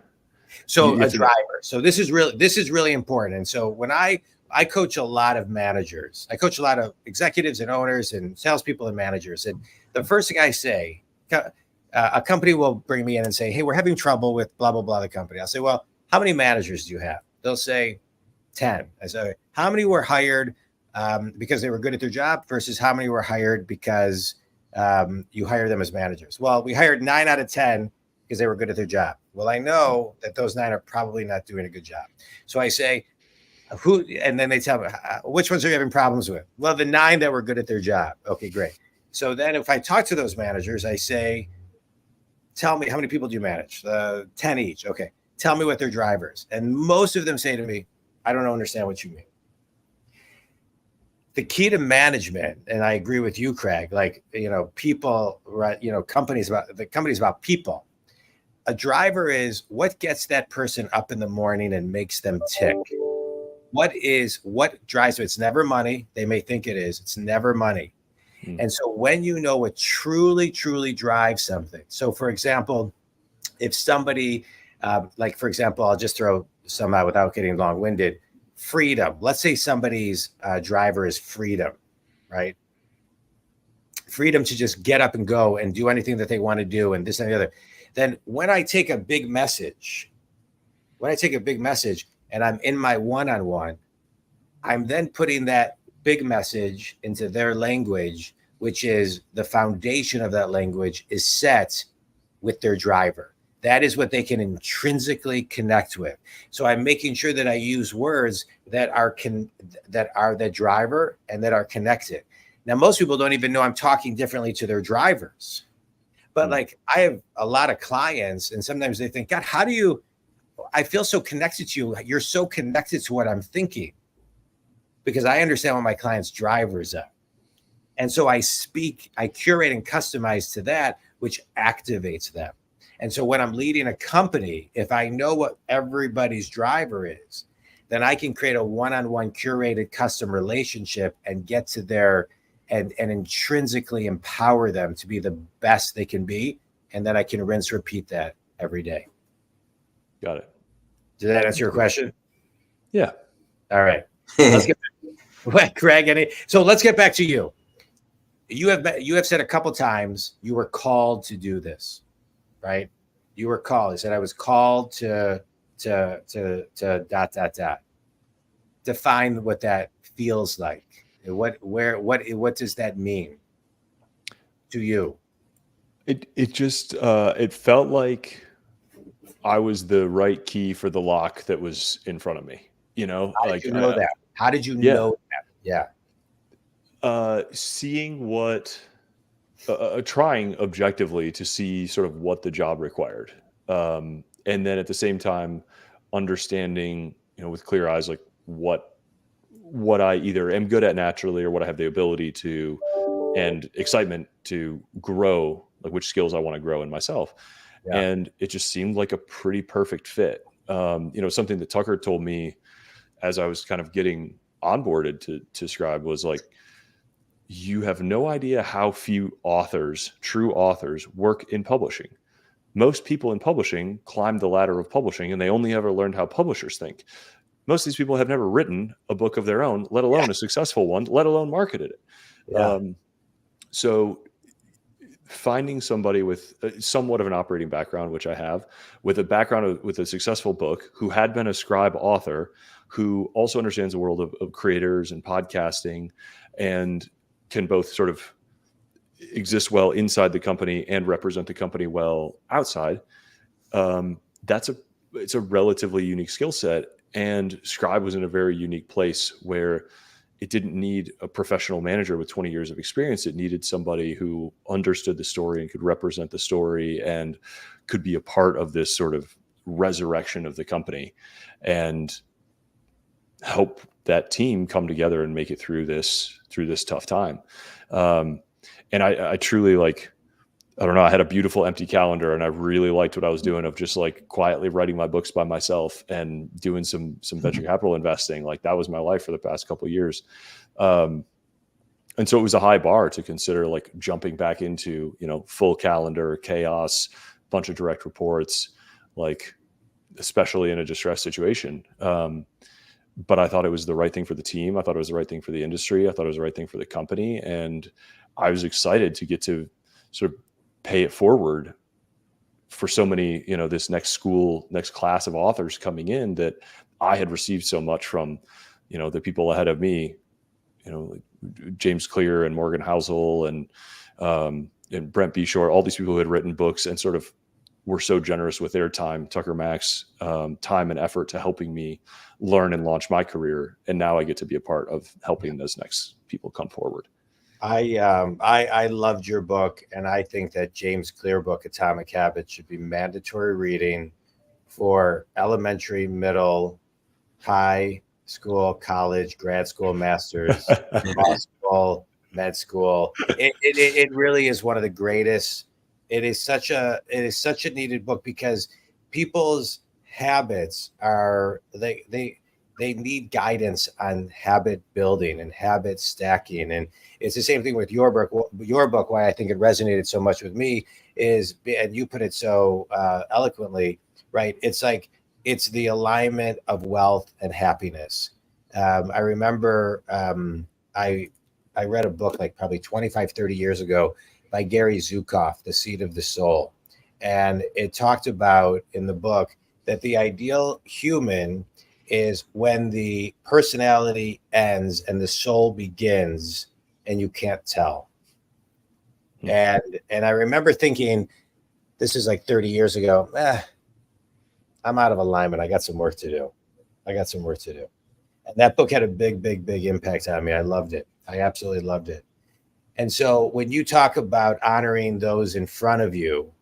So a driver. So this is really important. And so when I coach a lot of managers, I coach a lot of executives and owners and salespeople and managers. And the first thing I say, a company will bring me in and say, hey, we're having trouble with blah, blah, blah, the company. I'll say, well, how many managers do you have? They'll say 10. I say, how many were hired because they were good at their job versus how many were hired because you hired them as managers? Well, we hired 9 out of 10 because they were good at their job. Well, I know that those 9 are probably not doing a good job. So I say, who? And then they tell me, which ones are you having problems with? Well, the 9 that were good at their job. Okay, great. So then if I talk to those managers, I say, tell me, how many people do you manage? 10 each. Okay. Tell me what their drivers. And most of them say to me, I don't understand what you mean. The key to management, and I agree with you, Craig, like, people, right? Companies about people. A driver is what gets that person up in the morning and makes them tick. What drives them? It's never money. They may think it is. It's never money. And so when you know what truly, truly drives something. So for example, if somebody, for example, I'll just throw some out without getting long-winded. Freedom. Let's say somebody's driver is freedom, right? Freedom to just get up and go and do anything that they want to do and this and the other. Then when I take a big message, and I'm in my one-on-one, I'm then putting that big message into their language, which is the foundation of that language is set with their driver. That is what they can intrinsically connect with. So I'm making sure that I use words that are the driver and that are connected. Now, most people don't even know I'm talking differently to their drivers. But like I have a lot of clients and sometimes they think, God, I feel so connected to you. You're so connected to what I'm thinking because I understand what my clients' drivers are. And so I curate and customize to that, which activates them. And so when I'm leading a company, if I know what everybody's driver is, then I can create a one-on-one curated custom relationship and get to their and intrinsically empower them to be the best they can be. And then I can rinse, repeat that every day. Got it. Did that answer your question? Yeah. All right. Let's get back. Craig, so let's get back to you. You have said a couple times you were called to do this, right? You were called. You said I was called to to dot dot dot. Define what that feels like. What does that mean to you? It just it felt like I was the right key for the lock that was in front of me. You know, How did you know that? How did you yeah, know that? Yeah. Seeing what, trying objectively to see sort of what the job required, and then at the same time understanding, with clear eyes, like what I either am good at naturally or what I have the ability to and excitement to grow, like which skills I want to grow in myself. Yeah. And it just seemed like a pretty perfect fit. Something that Tucker told me as I was kind of getting onboarded to Scribe was like, you have no idea how few authors, true authors, work in publishing. Most people in publishing climb the ladder of publishing and they only ever learned how publishers think. Most of these people have never written a book of their own, let alone a successful one, let alone marketed it. Yeah. So finding somebody with somewhat of an operating background, which I have, with a background with a successful book, who had been a Scribe author, who also understands the world of creators and podcasting, and can both sort of exist well inside the company and represent the company well outside. It's a relatively unique skill set. And Scribe was in a very unique place where it didn't need a professional manager with 20 years of experience. It needed somebody who understood the story and could represent the story and could be a part of this sort of resurrection of the company and help that team come together and make it through this tough time. And I truly, like, I don't know, I had a beautiful empty calendar and I really liked what I was doing of just like quietly writing my books by myself and doing some venture capital investing. Like that was my life for the past couple of years. And so it was a high bar to consider like jumping back into, full calendar, chaos, bunch of direct reports, like especially in a distressed situation. But I thought it was the right thing for the team. I thought it was the right thing for the industry. I thought it was the right thing for the company. And I was excited to get to sort of pay it forward for so many, this next class of authors coming in that I had received so much from, the people ahead of me, like James Clear and Morgan Housel and Brent B. Shore, all these people who had written books and sort of were so generous with their time, Tucker Max, time and effort to helping me learn and launch my career. And now I get to be a part of helping those next people come forward. I loved your book, and I think that James Clear book, Atomic Habits, should be mandatory reading for elementary, middle, high school, college, grad school, master's, law school, med school. It really is one of the greatest. It is such a needed book because people's habits are they need guidance on habit building and habit stacking. And it's the same thing with your book. Why I think it resonated so much with me is, and you put it so eloquently, right? It's like, it's the alignment of wealth and happiness. I remember I read a book like probably 25, 30 years ago by Gary Zukav, The Seed of the Soul. And it talked about in the book that the ideal human is when the personality ends and the soul begins and you can't tell. And I remember thinking, this is like 30 years ago, I'm out of alignment. I got some work to do. And that book had a big impact on me. I loved it. I absolutely loved it. And so when you talk about honoring those in front of you,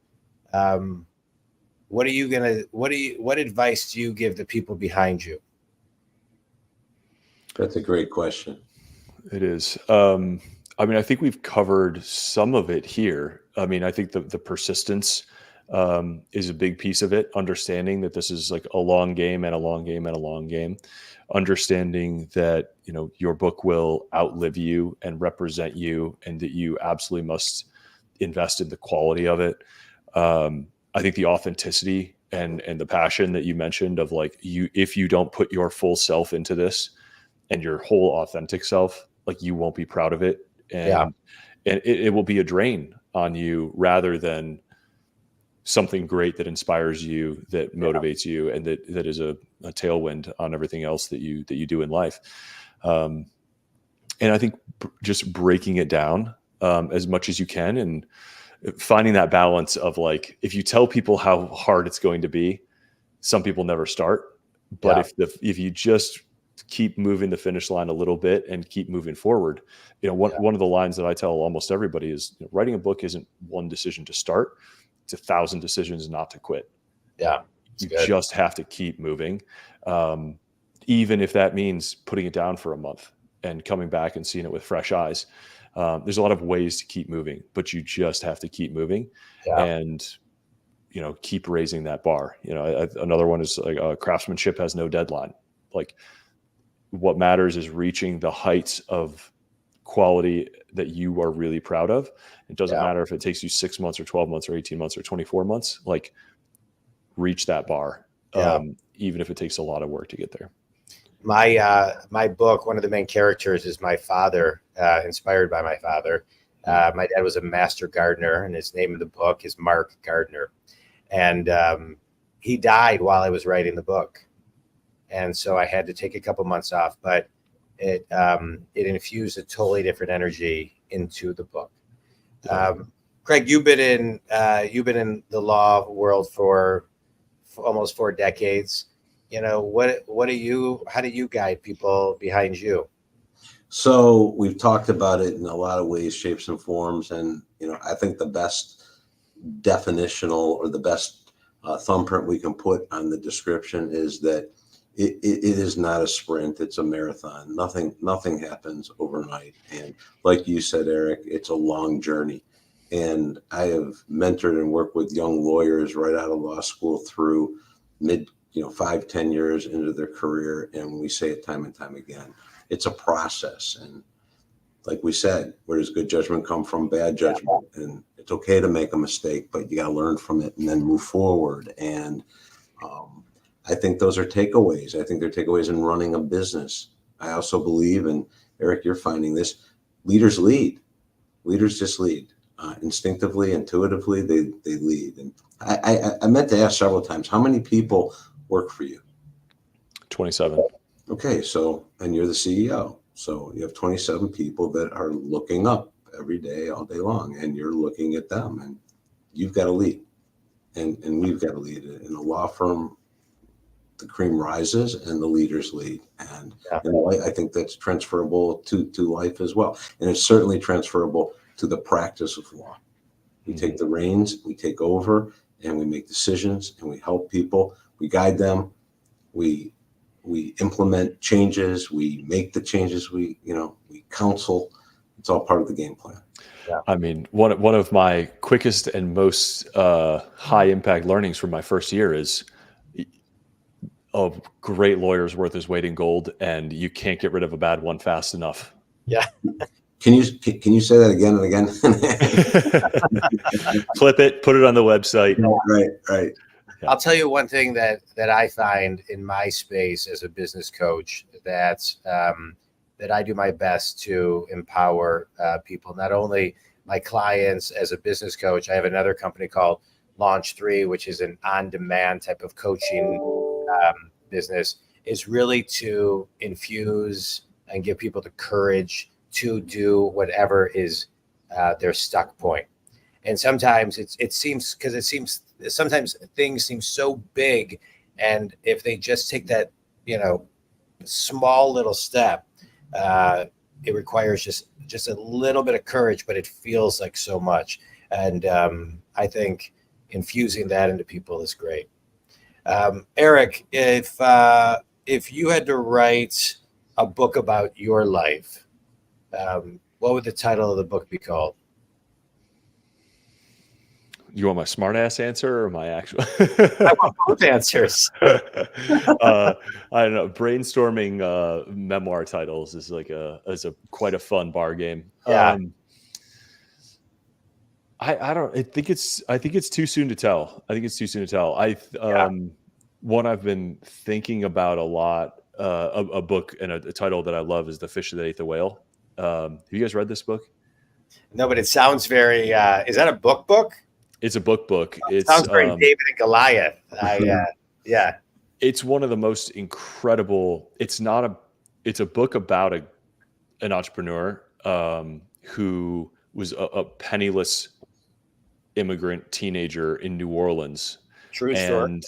what advice do you give the people behind you? That's a great question. It is. I think we've covered some of it here. I think the persistence is a big piece of it. Understanding that this is like a long game and a long game and a long game. Understanding that, your book will outlive you and represent you, and that you absolutely must invest in the quality of it. I think the authenticity and the passion that you mentioned of like, if you don't put your full self into this and your whole authentic self, like you won't be proud of it. And it will be a drain on you rather than something great that inspires you, that motivates you, and that is a tailwind on everything else that you do in life. And I think just breaking it down as much as you can, and finding that balance of like, if you tell people how hard it's going to be, some people never start. But if you just keep moving the finish line a little bit and keep moving forward, one of the lines that I tell almost everybody is, writing a book isn't one decision to start. It's 1,000 decisions not to quit. Yeah. You just have to keep moving. Even if that means putting it down for a month and coming back and seeing it with fresh eyes. There's a lot of ways to keep moving, but you just have to keep moving and, keep raising that bar. Another one is like, craftsmanship has no deadline. Like, what matters is reaching the heights of quality that you are really proud of. It doesn't matter if it takes you 6 months or 12 months or 18 months or 24 months, like, reach that bar. Even if it takes a lot of work to get there. My book, one of the main characters is my father, inspired by my father. My dad was a master gardener, and his name in the book is Mark Gardner. And he died while I was writing the book. And so I had to take a couple months off, but it infused a totally different energy into the book. Craig, you've been in the law world for almost 4 decades. How do you guide people behind you? So we've talked about it in a lot of ways, shapes and forms. And, I think the best definitional or the best thumbprint we can put on the description is that it is not a sprint. It's a marathon. Nothing happens overnight. And like you said, Eric, it's a long journey. And I have mentored and worked with young lawyers right out of law school through 5-10 years into their career. And we say it time and time again, it's a process. And like we said, where does good judgment come from? Bad judgment. And it's okay to make a mistake, but you got to learn from it and then move forward. And I think those are takeaways. I think they're takeaways in running a business. I also believe, and Eric, you're finding this, leaders lead. Leaders just lead. Instinctively, intuitively, they lead. And I meant to ask several times, how many people work for you? 27. Okay, and you're the CEO. So you have 27 people that are looking up every day, all day long, and you're looking at them, and you've got to lead. And we've got to lead. In a law firm, the cream rises and the leaders lead. And I think that's transferable to life as well. And it's certainly transferable to the practice of law. We take the reins, we take over, and we make decisions, and we help people. We guide them. We implement changes. We make the changes. We counsel. It's all part of the game plan. Yeah. I mean, one of my quickest and most high impact learnings from my first year is a great lawyer's worth his weight in gold, and you can't get rid of a bad one fast enough. Yeah. Can you say that again and again? Clip it, put it on the website. Right. Yeah. I'll tell you one thing that I find in my space as a business coach that I do my best to empower people, not only my clients as a business coach. I have another company called Launch 3, which is an on-demand type of coaching business, is really to infuse and give people the courage to do whatever is their stuck point. And sometimes sometimes things seem so big, and if they just take that small little step, it requires just a little bit of courage, but it feels like so much. And I think infusing that into people is great. Eric, if you had to write a book about your life, what would the title of the book be called? You want my smart ass answer or my actual? I want both answers. I don't know. Brainstorming memoir titles is quite a fun bar game. Yeah. I think it's too soon to tell. One I've been thinking about a lot. A book and a title that I love is The Fish That Ate the Whale. Have you guys read this book? No, but it sounds very. Is that a book? It's a book. It's sounds very David and Goliath. Yeah. It's one of the most incredible. It's a book about an entrepreneur who was a penniless immigrant teenager in New Orleans. True story.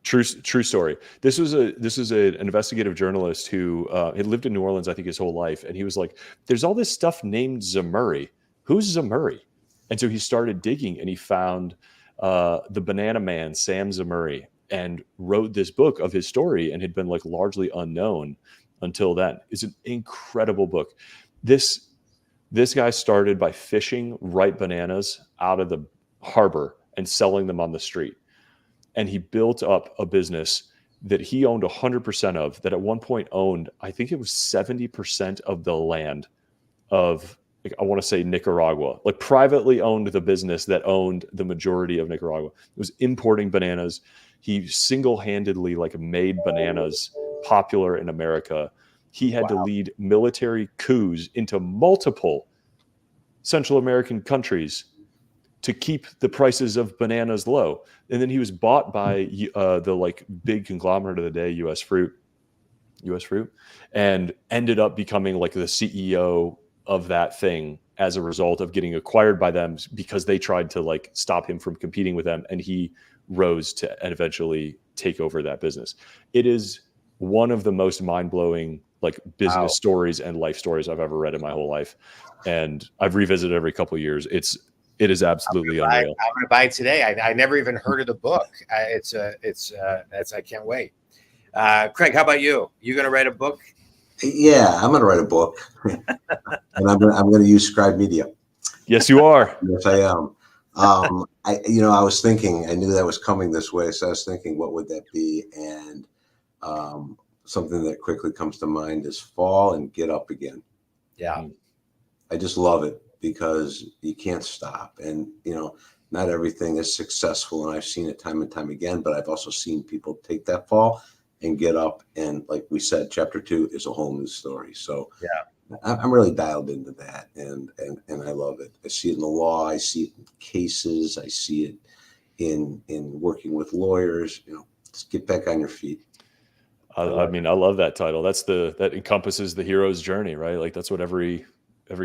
True story. This was an investigative journalist who had lived in New Orleans, I think, his whole life, and he was like, "There's all this stuff named Zamurray. Who's Zamurray?" And so he started digging, and he found the Banana Man, Sam Zamurray, and wrote this book of his story, and had been like largely unknown until then. It's an incredible book. This guy started by fishing ripe bananas out of the harbor and selling them on the street. And he built up a business that he owned 100% of, that at one point owned, I think it was 70% of the land of, like, I want to say Nicaragua, like privately owned the business that owned the majority of Nicaragua. It was importing bananas. He single-handedly like made bananas popular in America. He had to lead military coups into multiple Central American countries to keep the prices of bananas low. And then he was bought by the like big conglomerate of the day, US Fruit, and ended up becoming like the CEO of that thing as a result of getting acquired by them, because they tried to like stop him from competing with them. And he rose to eventually take over that business. It is one of the most mind-blowing like business stories and life stories I've ever read in my whole life. And I've revisited every couple of years. It is absolutely unreal. I'm going to buy it today. I never even heard of the book. I can't wait. Craig, how about you? You going to write a book? Yeah, I'm going to write a book, and I'm going to use Scribe Media. Yes, you are. Yes, I am. I was thinking, I knew that was coming this way, so I was thinking, what would that be? And something that quickly comes to mind is fall and get up again. Yeah, I just love it, because you can't stop. And, not everything is successful. And I've seen it time and time again, but I've also seen people take that fall and get up. And like we said, chapter 2 is a whole new story. So yeah, I'm really dialed into that. And I love it. I see it in the law. I see it in cases. I see it in working with lawyers. Just get back on your feet. I mean, I love that title. That encompasses the hero's journey, right? Like that's what every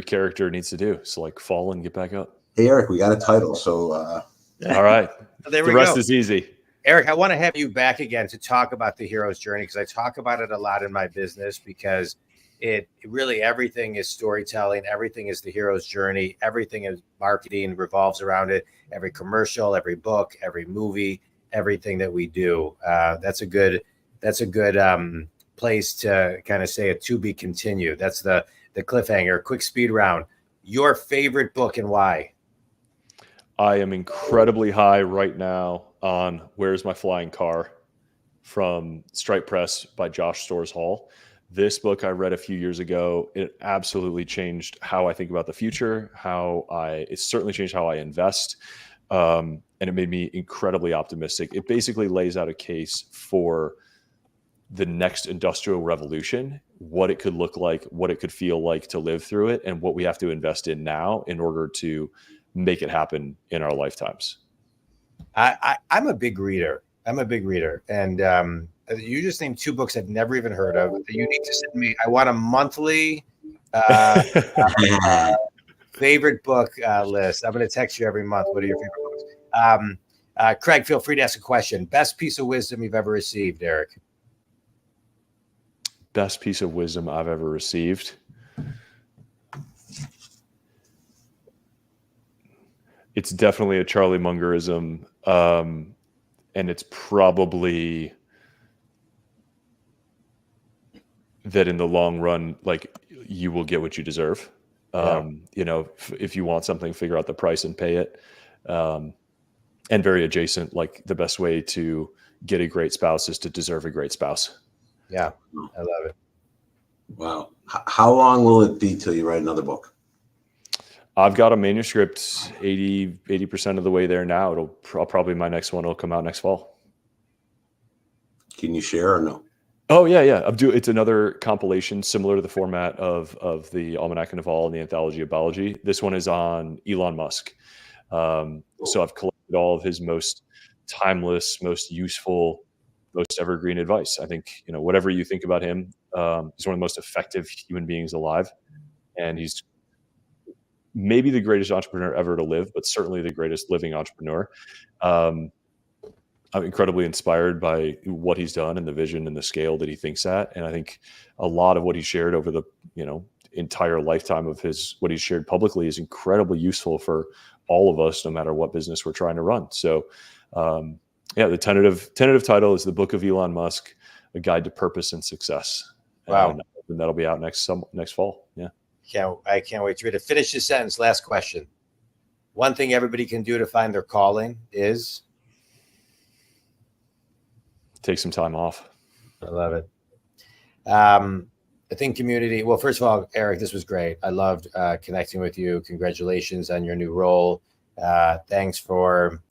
character needs to do. So like fall and get back up. Hey, Eric, we got a title. So all right. There we the rest go. is easy. Eric, I want to have you back again to talk about the hero's journey, because I talk about it a lot in my business, because it really, everything is storytelling. Everything is the hero's journey. Everything is marketing, revolves around it. Every commercial, every book, every movie, everything that we do. That's a good place to kind of say a to be continued. That's the cliffhanger. Quick speed round. Your favorite book and why? I am incredibly high right now on Where's My Flying Car from Stripe Press by Josh Storrs Hall. This book I read a few years ago. It absolutely changed how I think about the future, it certainly changed how I invest. And it made me incredibly optimistic. It basically lays out a case for the next industrial revolution, what it could look like, what it could feel like to live through it, and what we have to invest in now in order to make it happen in our lifetimes. I'm a big reader. And you just named 2 books I've never even heard of. You need to send me, I want a monthly favorite book list. I'm going to text you every month. What are your favorite books? Craig, feel free to ask a question. Best piece of wisdom you've ever received, Eric? Best piece of wisdom I've ever received. It's definitely a Charlie Mungerism. And it's probably that in the long run, like you will get what you deserve. If you want something, figure out the price and pay it. And very adjacent, like the best way to get a great spouse is to deserve a great spouse. Yeah, I love it. Wow. How long will it be till you write another book? I've got a manuscript 80% of the way there now. Probably my next one will come out next fall. Can you share or no? Oh yeah. It's another compilation similar to the format of the Almanack of Naval and the Anthology of Biology. This one is on Elon Musk. So I've collected all of his most timeless, most useful, most evergreen advice. I think, whatever you think about him, he's one of the most effective human beings alive, and he's maybe the greatest entrepreneur ever to live, but certainly the greatest living entrepreneur. I'm incredibly inspired by what he's done and the vision and the scale that he thinks at. And I think a lot of what he shared over the, entire lifetime of what he's shared publicly is incredibly useful for all of us, no matter what business we're trying to run. So, the tentative title is The Book of Elon Musk, A Guide to Purpose and Success. Wow. And that'll be out next fall. Yeah. I can't wait to read it. Finish the sentence. Last question. One thing everybody can do to find their calling is? Take some time off. I love it. I think community. Well, first of all, Eric, this was great. I loved connecting with you. Congratulations on your new role. Thanks for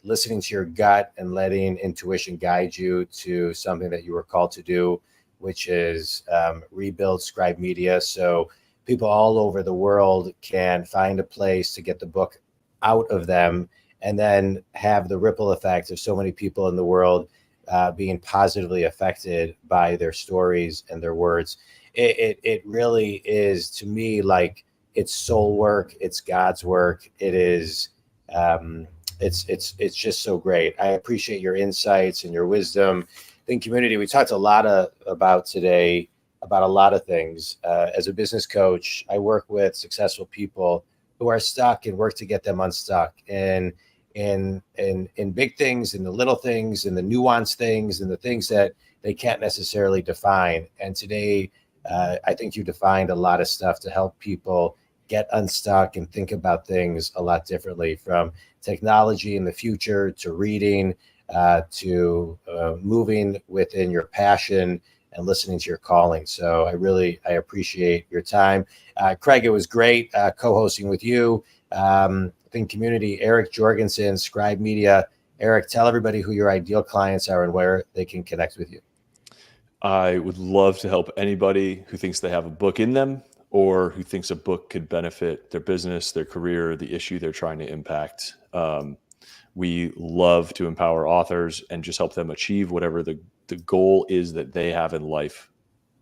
listening to your gut and letting intuition guide you to something that you were called to do, which is rebuild Scribe Media. So people all over the world can find a place to get the book out of them and then have the ripple effect of so many people in the world being positively affected by their stories and their words. It really is, to me, like it's soul work. It's God's work. It is. It's just so great. I appreciate your insights and your wisdom. I think community, we talked a lot about today about a lot of things. As a business coach, I work with successful people who are stuck and work to get them unstuck. And in big things, in the little things, in the nuanced things, and the things that they can't necessarily define. And today, I think you defined a lot of stuff to help people get unstuck and think about things a lot differently, from technology in the future to reading to moving within your passion and listening to your calling. So I appreciate your time. Craig, it was great co-hosting with you. I think community, Eric Jorgenson, Scribe Media. Eric, tell everybody who your ideal clients are and where they can connect with you. I would love to help anybody who thinks they have a book in them or who thinks a book could benefit their business, their career, the issue they're trying to impact. We love to empower authors and just help them achieve whatever the goal is that they have in life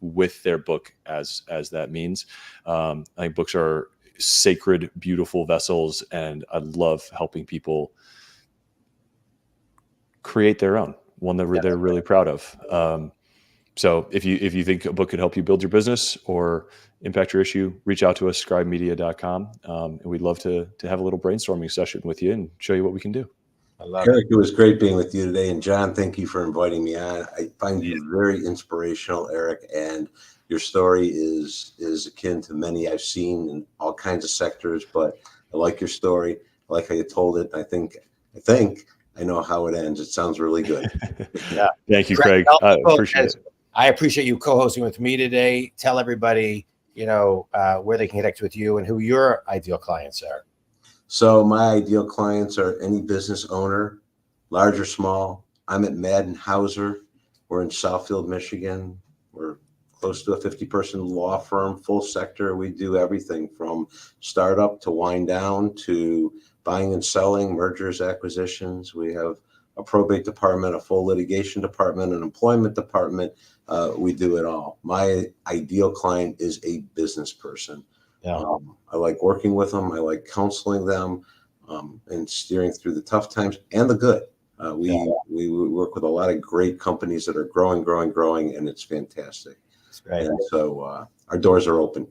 with their book as that means. I think books are sacred, beautiful vessels, and I love helping people create their own, one that they're really proud of. So if you think a book could help you build your business or impact your issue, reach out to us, scribemedia.com. And we'd love to have a little brainstorming session with you and show you what we can do. I love Eric, it was great being with you today. And John, thank you for inviting me on. I find you very inspirational, Eric, and your story is akin to many I've seen in all kinds of sectors, but I like your story. I like how you told it. I think I know how it ends. It sounds really good. Yeah. Thank you, Craig. I appreciate it. I appreciate you co-hosting with me today. Tell everybody, where they can connect with you and who your ideal clients are. So my ideal clients are any business owner, large or small. I'm at Maddin, Hauser. We're in Southfield, Michigan. We're close to a 50-person law firm, full sector. We do everything from startup to wind down to buying and selling, mergers, acquisitions. We have a probate department, a full litigation department, an employment department. We do it all. My ideal client is a business person. Yeah. I like working with them. I like counseling them and steering through the tough times and the good. We work with a lot of great companies that are growing, and it's fantastic. That's great. And so our doors are open.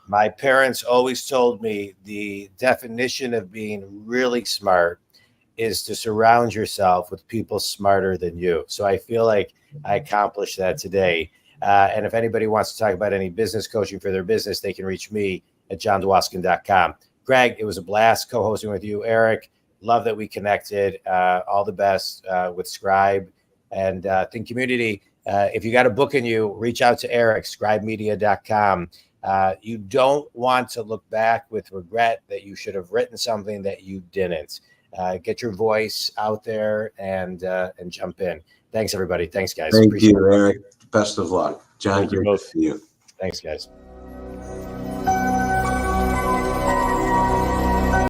My parents always told me the definition of being really smart is to surround yourself with people smarter than you. So I feel like I accomplished that today. And if anybody wants to talk about any business coaching for their business, they can reach me at johndwoskin.com. Greg, it was a blast co-hosting with you. Eric, love that we connected. All the best with Scribe. And Think Community, if you got a book in you, reach out to Eric, scribemedia.com. You don't want to look back with regret that you should have written something that you didn't. Get your voice out there and jump in. Thanks, everybody. Thanks, guys. Thank you, Eric. Best of luck. John, Thank you both. You. Thanks, guys.